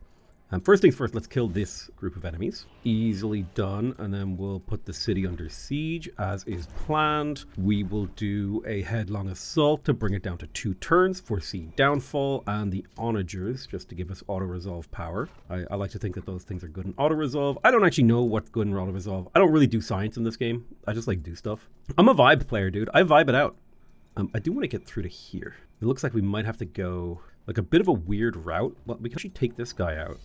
First things first, let's kill this group of enemies. Easily done, and then we'll put the city under siege as is planned. We will do a headlong assault to bring it down to 2 turns, foresee downfall, and the onagers, just to give us auto-resolve power. I like to think that those things are good in auto-resolve. I don't actually know what's good in auto-resolve. I don't really do science in this game. I just like do stuff. I'm a vibe player, dude. I vibe it out. I do want to get through to here. It looks like we might have to go like a bit of a weird route, but we can actually take this guy out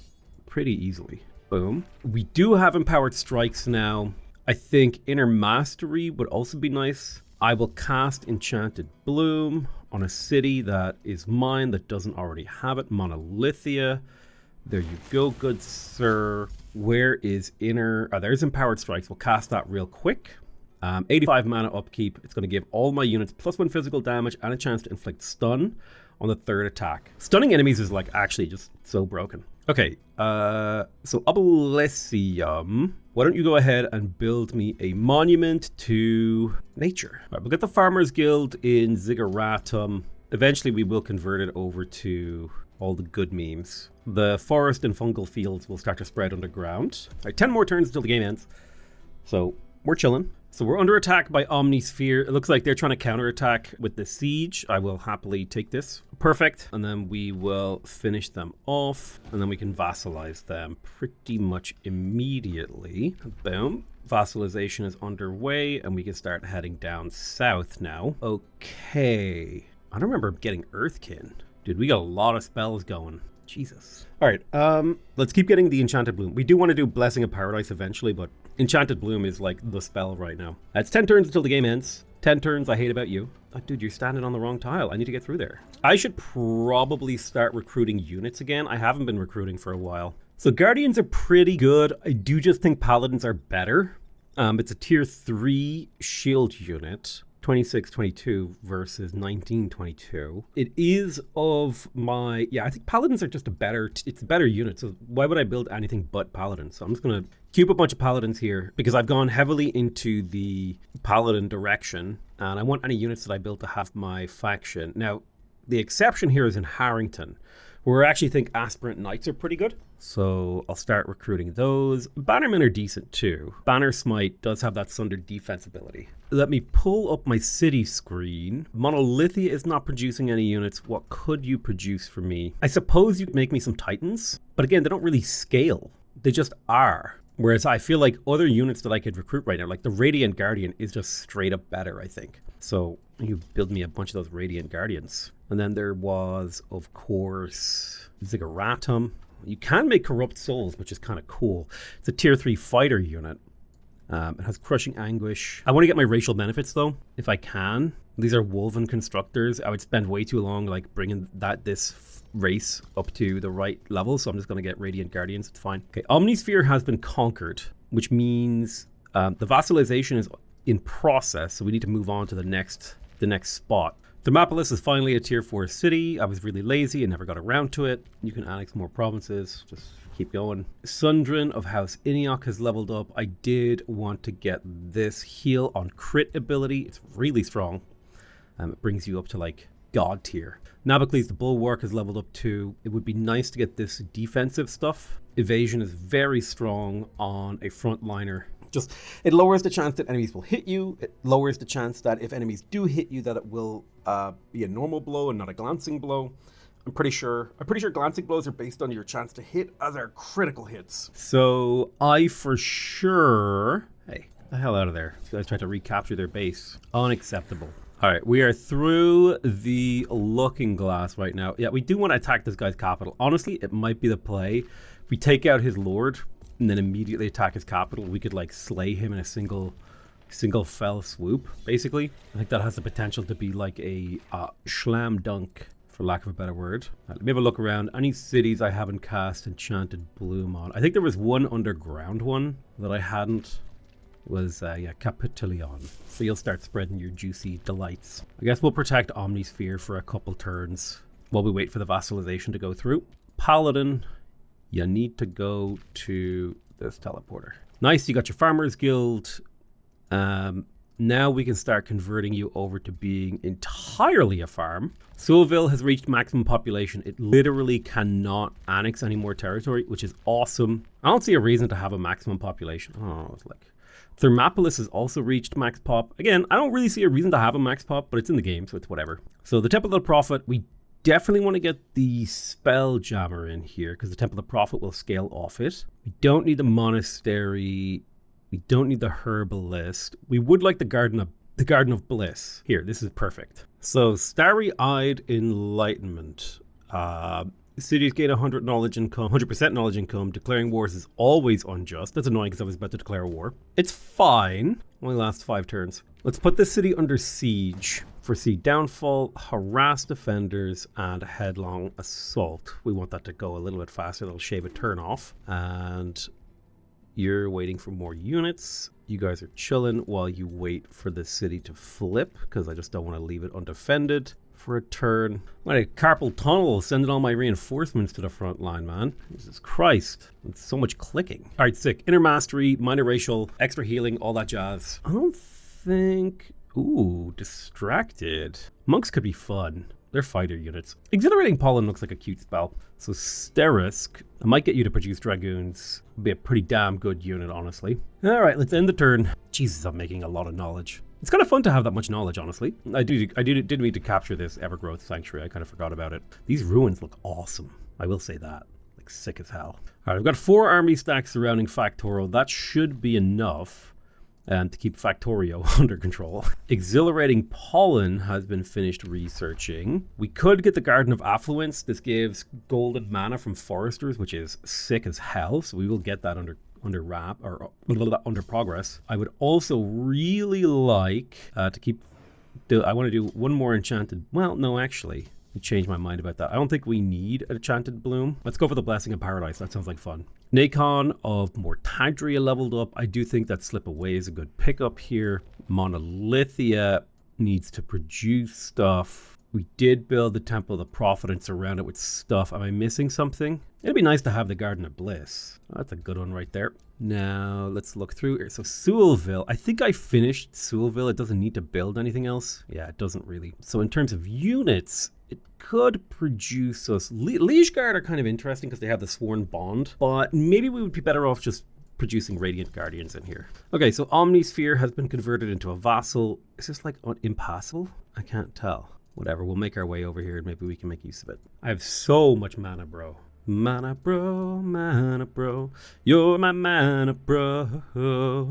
pretty easily. Boom. We do have empowered strikes now. I think Inner Mastery would also be nice. I will cast Enchanted Bloom on a city that is mine that doesn't already have it. Monolithia. There you go, good sir. Where is Inner? Oh, there's Empowered Strikes. We'll cast that real quick. 85 mana upkeep. It's going to give all my units +1 physical damage and a chance to inflict stun on the 3rd attack. Stunning enemies is like actually just so broken. Okay, so Obelysium, why don't you go ahead and build me a monument to nature. All right, we'll get the Farmers Guild in Zigguratum. Eventually we will convert it over to all the good memes. The forest and fungal fields will start to spread underground. All right, 10 more turns until the game ends. So we're chilling. So we're under attack by Omnisphere. It looks like they're trying to counterattack with the siege. I will happily take this. Perfect. And then we will finish them off. And then we can vassalize them pretty much immediately. Boom. Vassalization is underway. And we can start heading down south now. Okay. I don't remember getting Earthkin. Dude, we got a lot of spells going. Jesus. All right. Let's keep getting the Enchanted Bloom. We do want to do Blessing of Paradise eventually, but Enchanted Bloom is like the spell right now. It's 10 turns until the game ends. 10 turns, I hate about you. Oh, dude, you're standing on the wrong tile. I need to get through there. I should probably start recruiting units again. I haven't been recruiting for a while. So Guardians are pretty good. I do just think Paladins are better. It's a tier 3 shield unit. 2622 versus 1922. It is of my, yeah, I think Paladins are just it's a better unit. So why would I build anything but Paladins? So I'm just going to cube a bunch of Paladins here because I've gone heavily into the Paladin direction and I want any units that I build to have my faction. Now, the exception here is in Harrington, where I actually think Aspirant Knights are pretty good. So I'll start recruiting those. Bannermen are decent too. Banner Smite does have that Sundered defense ability. Let me pull up my city screen. Monolithia is not producing any units. What could you produce for me? I suppose you could make me some Titans, but again, they don't really scale. They just are. Whereas I feel like other units that I could recruit right now, like the Radiant Guardian is just straight up better, I think. So you build me a bunch of those Radiant Guardians. And then there was, of course, Zigguratum. You can make Corrupt Souls, which is kind of cool. It's a tier 3 fighter unit. It has Crushing Anguish. I want to get my racial benefits, though, if I can. These are Woven Constructors. I would spend way too long like bringing this race up to the right level, so I'm just going to get Radiant Guardians. It's fine. Okay, Omnisphere has been conquered, which means the vassalization is in process, so we need to move on to the next spot. Thermopolis is finally a tier 4 city. I was really lazy and never got around to it. You can annex more provinces. Just keep going. Sundrin of House Iniok has leveled up. I did want to get this heal on crit ability. It's really strong. It brings you up to like god tier. Nabocles the Bulwark has leveled up too. It would be nice to get this defensive stuff. Evasion is very strong on a frontliner. Just, it lowers the chance that enemies will hit you. It lowers the chance that if enemies do hit you, that it will be a normal blow and not a glancing blow. I'm pretty sure glancing blows are based on your chance to hit, as are critical hits. So I for sure, hey, get the hell out of there. These guys tried to recapture their base. Unacceptable. All right, we are through the Looking Glass right now. Yeah, we do want to attack this guy's capital. Honestly, it might be the play. If we take out his lord and then immediately attack his capital, we could like slay him in a single fell swoop, basically. I think that has the potential to be like a slam dunk, for lack of a better word. Let me have a look around. Any cities I haven't cast Enchanted Bloom on? I think there was one underground one that I hadn't. It was, yeah, Capitolion. So you'll start spreading your juicy delights. I guess we'll protect Omnisphere for a couple turns while we wait for the vassalization to go through. Paladin, you need to go to this teleporter. Nice, you got your Farmers Guild. Now we can start converting you over to being entirely a farm. Sewellville has reached maximum population. It literally cannot annex any more territory, which is awesome. I don't see a reason to have a maximum population. Oh, it's like... Thermopolis has also reached max pop. Again, I don't really see a reason to have a max pop, but it's in the game, so it's whatever. So the Temple of the Prophet, we definitely want to get the Spelljammer in here because the Temple of the Prophet will scale off it. We don't need the Monastery. We don't need the Herbalist. We would like the Garden of Bliss. Here, this is perfect. So Starry-Eyed Enlightenment. Cities gain 100% knowledge income. Declaring wars is always unjust. That's annoying because I was about to declare a war. It's fine. Only lasts 5 turns. Let's put this city under siege. Foresee downfall, harass defenders, and headlong assault. We want that to go a little bit faster. That'll shave a turn off. And you're waiting for more units. You guys are chilling while you wait for the city to flip because I just don't want to leave it undefended for a turn. What a carpal tunnel sending all my reinforcements to the front line, man. Jesus Christ. It's so much clicking. All right, sick. Inner mastery, minor racial, extra healing, all that jazz. I don't think... Ooh, distracted. Monks could be fun. They're fighter units. Exhilarating Pollen looks like a cute spell. So Sterisk, I might get you to produce Dragoons. It'd be a pretty damn good unit, honestly. All right, let's end the turn. Jesus, I'm making a lot of knowledge. It's kind of fun to have that much knowledge, honestly. I did need to capture this Evergrowth Sanctuary. I kind of forgot about it. These ruins look awesome. I will say that. Like sick as hell. All right, I've got 4 army stacks surrounding Factorio. That should be enough. And to keep Factorio under control. Exhilarating Pollen has been finished researching. We could get the Garden of Affluence. This gives golden mana from foresters, which is sick as hell. So we will get that under progress. I would also really like to keep... I want to do one more enchanted... Well, no, actually. I changed my mind about that. I don't think we need an enchanted bloom. Let's go for the Blessing of Paradise. That sounds like fun. Nacon of Mortadria leveled up. I do think that Slip Away is a good pickup here. Monolithia needs to produce stuff. We did build the Temple of the Prophet and surround it with stuff. Am I missing something? It'd be nice to have the Garden of Bliss. That's a good one right there. Now, let's look through here. So, Sewellville. I think I finished Sewellville. It doesn't need to build anything else. Yeah, it doesn't really. So, in terms of units, it could produce us... Liege Guard are kind of interesting because they have the Sworn Bond. But maybe we would be better off just producing Radiant Guardians in here. Okay, so Omnisphere has been converted into a vassal. Is this like impassable? I can't tell. Whatever, we'll make our way over here and maybe we can make use of it. I have so much mana, bro. Mana, bro. You're my mana, bro. All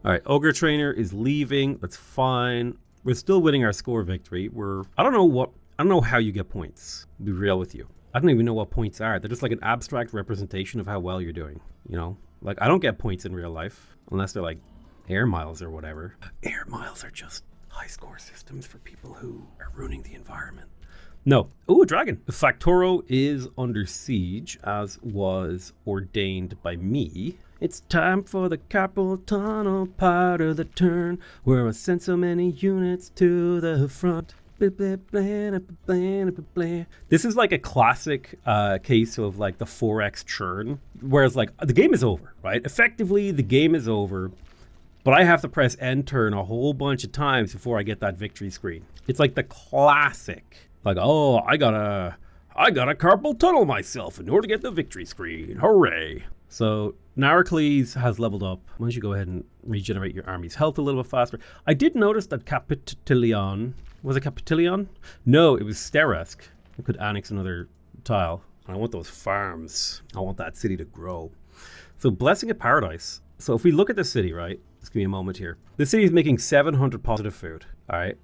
right, Ogre Trainer is leaving. That's fine. We're still winning our score victory. I don't know how you get points. I'll be real with you. I don't even know what points are. They're just like an abstract representation of how well you're doing. You know, like I don't get points in real life unless they're like air miles or whatever. Air miles are just high score systems for people who are ruining the environment. No. Ooh, a dragon. Factoro is under siege, as was ordained by me. It's time for the carpal tunnel part of the turn, where I send so many units to the front. This is like a classic case of like the 4x churn, whereas like the game is over, right? Effectively, the game is over. But I have to press end turn a whole bunch of times before I get that victory screen. It's like the classic, like, oh, I gotta carpal tunnel myself in order to get the victory screen. Hooray. So Naracles has leveled up. Why don't you go ahead and regenerate your army's health a little bit faster? I did notice that Capitilion, was it Capitilion? No, it was Sterisk. I could annex another tile. I want those farms. I want that city to grow. So Blessing of Paradise. So if we look at the city, right? Just give me a moment here. The city is making 700 positive food. All right.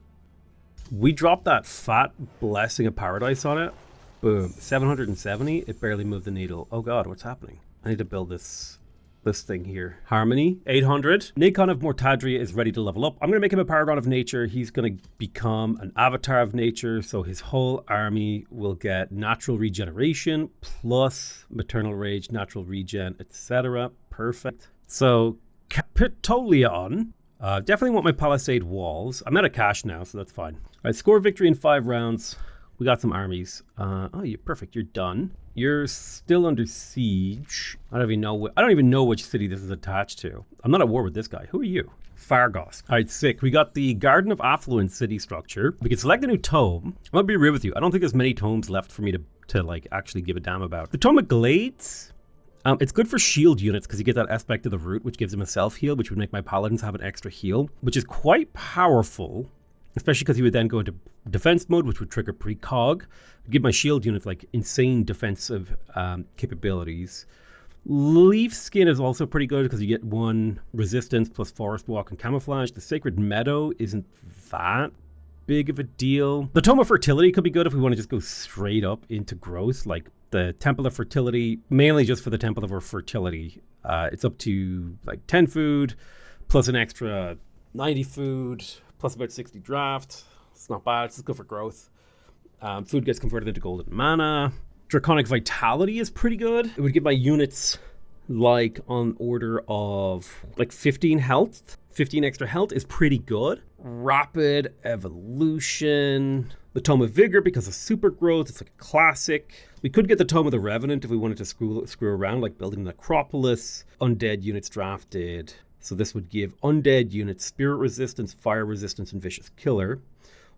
We drop that fat Blessing of Paradise on it. Boom. 770. It barely moved the needle. Oh God, what's happening? I need to build this thing here. Harmony, 800. Nacon of Mortadria is ready to level up. I'm going to make him a Paragon of Nature. He's going to become an Avatar of Nature. So his whole army will get natural regeneration plus maternal rage, natural regen, etc. Perfect. So Capitolion, definitely want my Palisade walls. I'm out of cash now, so that's fine. All right, score victory in 5 rounds. We got some armies. Oh, you're perfect. You're done. You're still under siege. I don't even know which city this is attached to. I'm not at war with this guy. Who are you? Fargos. All right, sick. We got the Garden of Affluence city structure. We can select a new tome. I'm gonna be real with you. I don't think there's many tomes left for me to like actually give a damn about. The Tome of Glades. It's good for shield units because you get that aspect of the root, which gives them a self-heal, which would make my paladins have an extra heal, which is quite powerful, especially because he would then go into defense mode, which would trigger precog. Give my shield units like insane defensive capabilities. Leaf Skin is also pretty good because you get 1 resistance plus forest walk and camouflage. The Sacred Meadow isn't that big of a deal. The Tome of Fertility could be good if we want to just go straight up into growth, like the Temple of Fertility, mainly just for the Temple of Fertility. It's up to like 10 food, plus an extra 90 food, plus about 60 draft. It's not bad, it's good for growth. Food gets converted into golden mana. Draconic Vitality is pretty good. It would give my units like on order of like 15 health. 15 extra health is pretty good. Rapid Evolution. The Tome of Vigor because of super growth. It's like a classic. We could get the Tome of the Revenant if we wanted to screw around, like building the Necropolis. Undead units drafted. So this would give undead units spirit resistance, fire resistance, and vicious killer.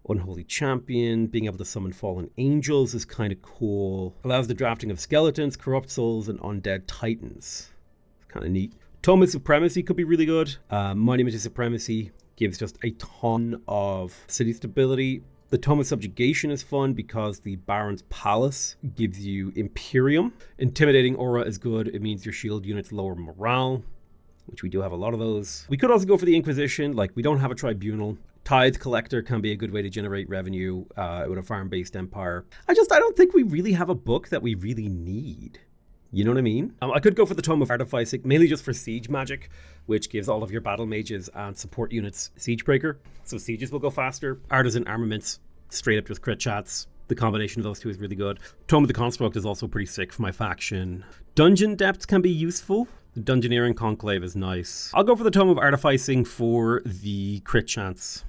Unholy Champion, being able to summon fallen angels is kind of cool. Allows the drafting of skeletons, corrupt souls, and undead titans. It's kind of neat. Tome of Supremacy could be really good. Monument of Supremacy gives just a ton of city stability. The Tome of Subjugation is fun because the Baron's Palace gives you Imperium. Intimidating Aura is good. It means your shield units lower morale, which we do have a lot of those. We could also go for the Inquisition. Like, we don't have a Tribunal. Tithe Collector can be a good way to generate revenue with a farm-based empire. I don't think we really have a book that we really need. You know what I mean? I could go for the Tome of Artificing, mainly just for siege magic, which gives all of your battle mages and support units siege breaker. So sieges will go faster. Artisan Armaments, straight up just crit chats. The combination of those two is really good. Tome of the Construct is also pretty sick for my faction. Dungeon Depths can be useful. The Dungeoneering Conclave is nice. I'll go for the Tome of Artificing for the crit chance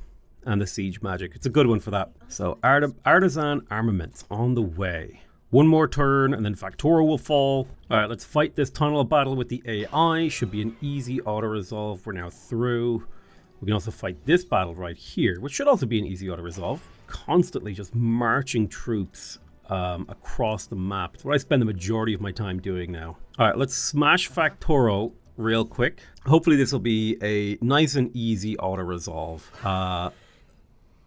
and the siege magic. It's a good one for that. So Artisan Armaments on the way. One more turn and then Factoro will fall. All right, let's fight this tunnel battle with the AI. Should be an easy auto-resolve. We're now through. We can also fight this battle right here, which should also be an easy auto-resolve. Constantly just marching troops across the map. It's what I spend the majority of my time doing now. All right, let's smash Factoro real quick. Hopefully this will be a nice and easy auto-resolve.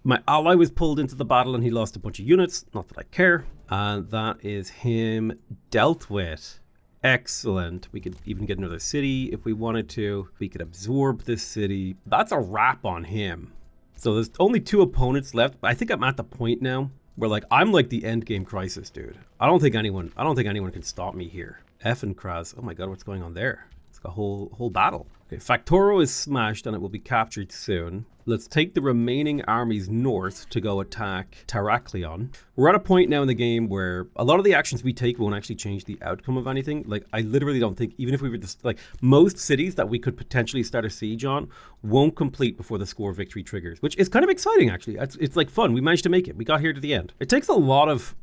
My ally was pulled into the battle and he lost a bunch of units. Not that I care. And that is him dealt with. Excellent. We could even get another city if we wanted to. We could absorb this city. That's a wrap on him. So there's only 2 opponents left. I think I'm at the point now where like I'm like the end game crisis, dude. I don't think anyone can stop me here. F and Kraz. Oh my god, what's going on there? It's a whole battle. Okay, Factoro is smashed and it will be captured soon. Let's take the remaining armies north to go attack Tarakleon. We're at a point now in the game where a lot of the actions we take won't actually change the outcome of anything. Like, I literally don't think, even if we were just, like, most cities that we could potentially start a siege on won't complete before the score victory triggers, which is kind of exciting, actually. It's like fun. We managed to make it. We got here to the end. It takes a lot of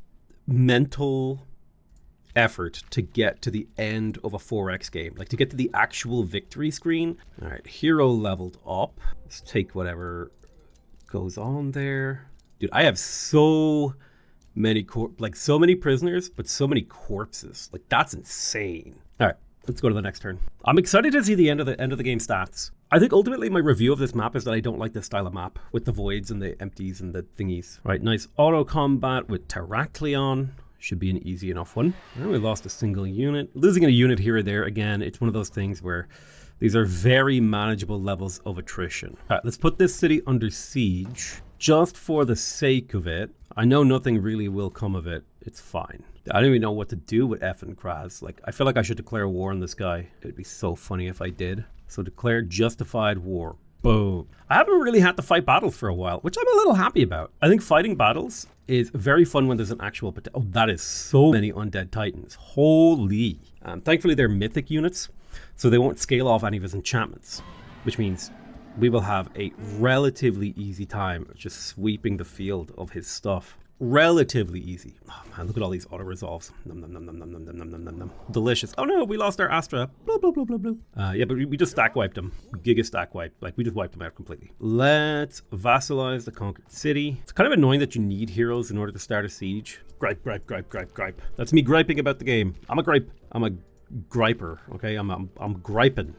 mental effort to get to the end of a 4X game, like to get to the actual victory screen. All right, hero leveled up. Let's take whatever goes on there. Dude, I have so many so many prisoners, but so many corpses. Like, that's insane. All right, let's go to the next turn. I'm excited to see the end of the game stats. I think ultimately my review of this map is that I don't like this style of map with the voids and the empties and the thingies. All right, nice auto combat with Tarakleon. Should be an easy enough one. Well, we lost a single unit. Losing a unit here or there, again, it's one of those things where these are very manageable levels of attrition. All right, let's put this city under siege just for the sake of it. I know nothing really will come of it. It's fine. I don't even know what to do with F and Kraz. Like, I feel like I should declare war on this guy. It'd be so funny if I did. So declare justified war. Boom. I haven't really had to fight battles for a while, which I'm a little happy about. I think fighting battles is very fun when there's an actual oh, that is so many undead titans. Holy. Thankfully, they're mythic units, so they won't scale off any of his enchantments, which means we will have a relatively easy time just sweeping the field of his stuff. relatively easy. Oh man, look at all these auto resolves. Nom, nom, nom, nom, nom, nom, nom, nom, nom, nom. Delicious. Oh no, we lost our Astra. Blah, blah, blah, blah, blah. Yeah, but we just stack wiped them. Giga stack wipe. Like, we just wiped them out completely. Let's vassalize the conquered city. It's kind of annoying that you need heroes in order to start a siege. Gripe, gripe, gripe, gripe, gripe. That's me griping about the game. I'm a gripe. I'm a griper, okay? I'm griping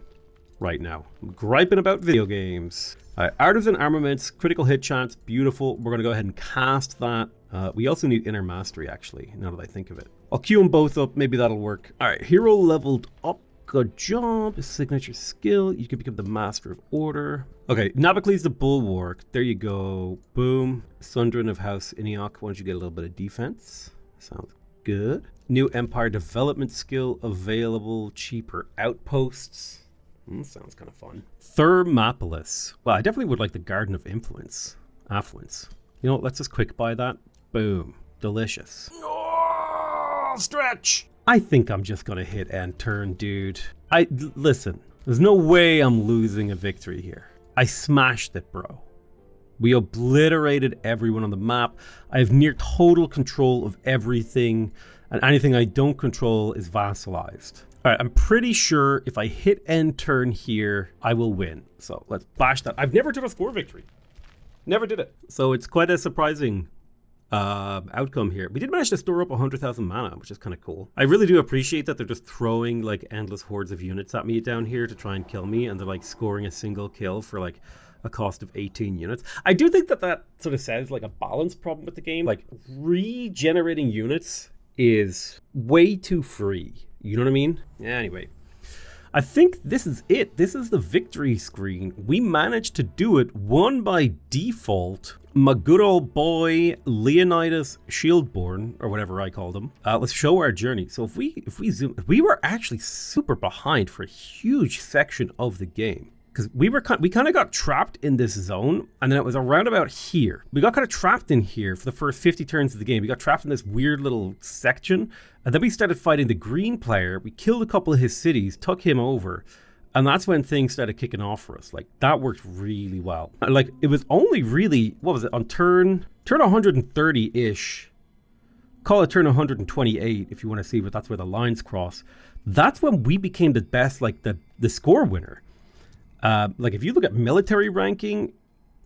right now. I'm griping about video games. All right, Artisan Armaments, critical hit chance, beautiful. We're gonna go ahead and cast that. We also need Inner Mastery, actually, now that I think of it. I'll queue them both up, maybe that'll work. All right, hero leveled up, good job. Signature skill, you can become the Master of Order. Okay, Nabocles the Bulwark, there you go, boom. Sundrin of House Iniok, why don't you get a little bit of defense? Sounds good. New Empire Development skill available, cheaper outposts. Sounds kind of fun. Thermopolis. Well, I definitely would like the Garden of Influence. Affluence. You know what, let's just quick buy that. Boom. Delicious. Oh, stretch! I think I'm just gonna hit end turn, dude. Listen, there's no way I'm losing a victory here. I smashed it, bro. We obliterated everyone on the map. I have near total control of everything, and anything I don't control is vassalized. All right, I'm pretty sure if I hit end turn here, I will win. So let's bash that. I've never done a score victory. Never did it. So it's quite a surprising outcome here. We did manage to store up 100,000 mana, which is kind of cool. I really do appreciate that they're just throwing like endless hordes of units at me down here to try and kill me, and they're like scoring a single kill for like a cost of 18 units. I do think that that sort of says like a balance problem with the game. Like regenerating units is way too free. You know what I mean? Anyway, I think this is it. This is the victory screen. We managed to do it. Won by default. My good old boy Leonidas Shieldborn, or whatever I called him. Let's show our journey. So if we zoom, we were actually super behind for a huge section of the game. Because we kind of got trapped in this zone, and then it was around about here. We got kind of trapped in here for the first 50 turns of the game. We got trapped in this weird little section, and then we started fighting the green player. We killed a couple of his cities, took him over, and that's when things started kicking off for us. Like, that worked really well. Like, it was only really, what was it, on turn 130-ish, call it turn 128 if you want to see, but that's where the lines cross. That's when we became the best, like, the score winner. Like if you look at military ranking,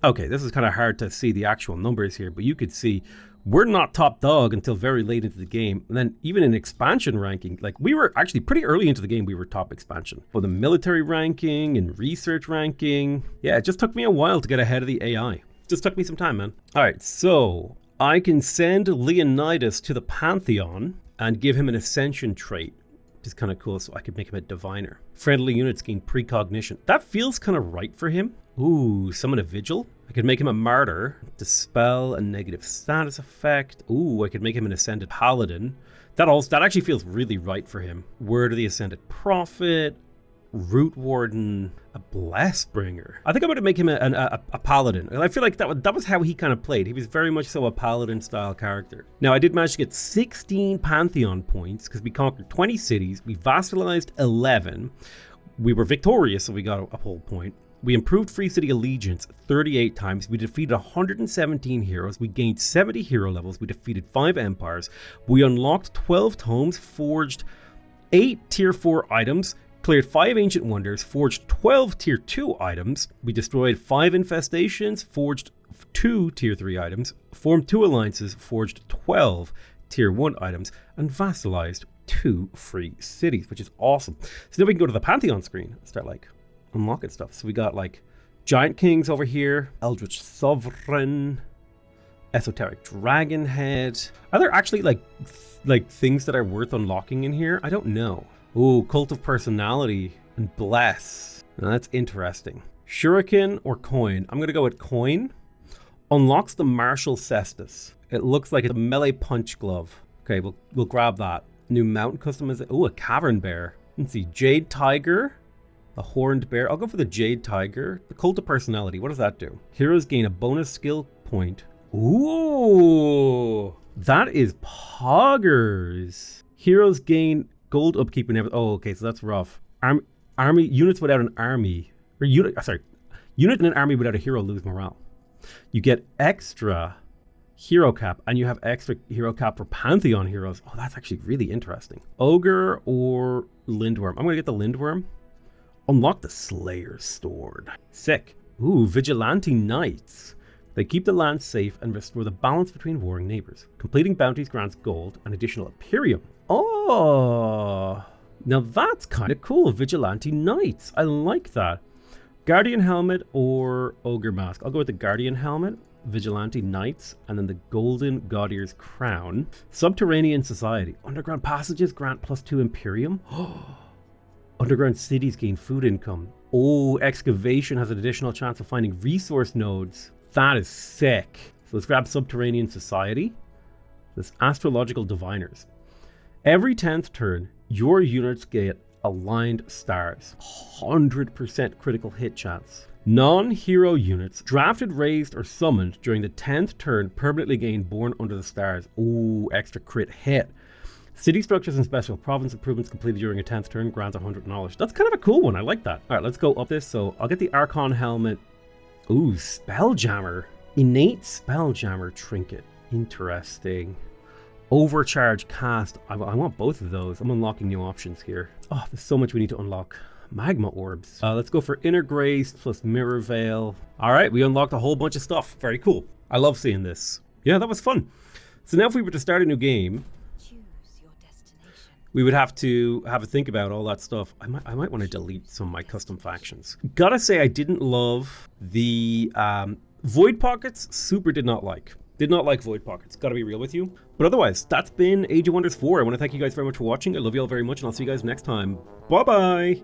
okay, this is kind of hard to see the actual numbers here, but you could see we're not top dog until very late into the game. And then even in expansion ranking, like we were actually pretty early into the game, we were top expansion. For the military ranking and research ranking, yeah, it just took me a while to get ahead of the AI. Just took me some time, man. All right, so I can send Leonidas to the Pantheon and give him an Ascension trait. Is kind of cool, so I could make him a diviner. Friendly units gain precognition. That feels kind of right for him. Ooh, summon a vigil. I could make him a martyr. Dispel a negative status effect. Ooh, I could make him an ascended paladin. That actually feels really right for him. Word of the Ascended Prophet. Root Warden, a Blessbringer. I think I'm going to make him a paladin. I feel like that was how he kind of played. He was very much so a paladin style character. Now I did manage to get 16 Pantheon points because we conquered 20 cities. We vassalized 11. We were victorious, so we got a whole point. We improved Free City Allegiance 38 times. We defeated 117 heroes. We gained 70 hero levels. We defeated 5 empires. We unlocked 12 tomes, forged 8 tier 4 items, cleared 5 Ancient Wonders, forged 12 Tier 2 items, we destroyed 5 infestations, forged 2 Tier 3 items, formed 2 alliances, forged 12 Tier 1 items, and vassalized 2 free cities, which is awesome. So now we can go to the Pantheon screen and start like unlocking stuff. So we got like Giant Kings over here, Eldritch Sovereign, Esoteric Dragon Head. Are there actually like things that are worth unlocking in here? I don't know. Ooh, Cult of Personality and Bless. Now that's interesting. Shuriken or Coin? I'm going to go with Coin. Unlocks the Martial Cestus. It looks like a melee punch glove. Okay, we'll grab that. New mount customization. Ooh, a Cavern Bear. Let's see. Jade Tiger. A Horned Bear. I'll go for the Jade Tiger. The Cult of Personality. What does that do? Heroes gain a bonus skill point. Ooh, that is poggers. Heroes gain gold upkeep whenever. Oh, okay, so that's rough. Army units without an army, or unit in an army without a hero lose morale. You get extra hero cap, and you have extra hero cap for Pantheon heroes. Oh, that's actually really interesting. Ogre or Lindworm? I'm going to get the Lindworm. Unlock the Slayer's Sword. Sick. Ooh, Vigilante Knights. They keep the land safe and restore the balance between warring neighbors. Completing bounties grants gold and additional Imperium. Oh, now that's kind of cool. Vigilante Knights. I like that. Guardian Helmet or Ogre Mask? I'll go with the Guardian Helmet. Vigilante Knights, and then the Golden Gaudier's Crown. Subterranean Society. Underground passages grant +2 Imperium. Underground cities gain food income. Oh, excavation has an additional chance of finding resource nodes. That is sick. So let's grab Subterranean Society. This Astrological Diviners. Every 10th turn, your units get aligned stars. 100% critical hit chance. Non-hero units drafted, raised, or summoned during the 10th turn permanently gain Born Under the Stars. Ooh, extra crit hit. City structures and special province improvements completed during a 10th turn grant 100 knowledge. That's kind of a cool one. I like that. All right, let's go up this. So I'll get the Archon helmet. Ooh, Spelljammer. Innate Spelljammer trinket. Interesting. Overcharge cast. I want both of those. I'm unlocking new options here. Oh, there's so much we need to unlock. Magma orbs. Let's go for Inner Grace plus Mirror Veil. All right, we unlocked a whole bunch of stuff. Very cool. I love seeing this. Yeah, that was fun. So now if we were to start a new game, we would have to have a think about all that stuff. I might want to delete some of my custom factions. Gotta say, I didn't love the Void Pockets. Super did not like. Did not like Void Pockets. Gotta be real with you. But otherwise, that's been Age of Wonders 4. I want to thank you guys very much for watching. I love you all very much, and I'll see you guys next time. Bye-bye.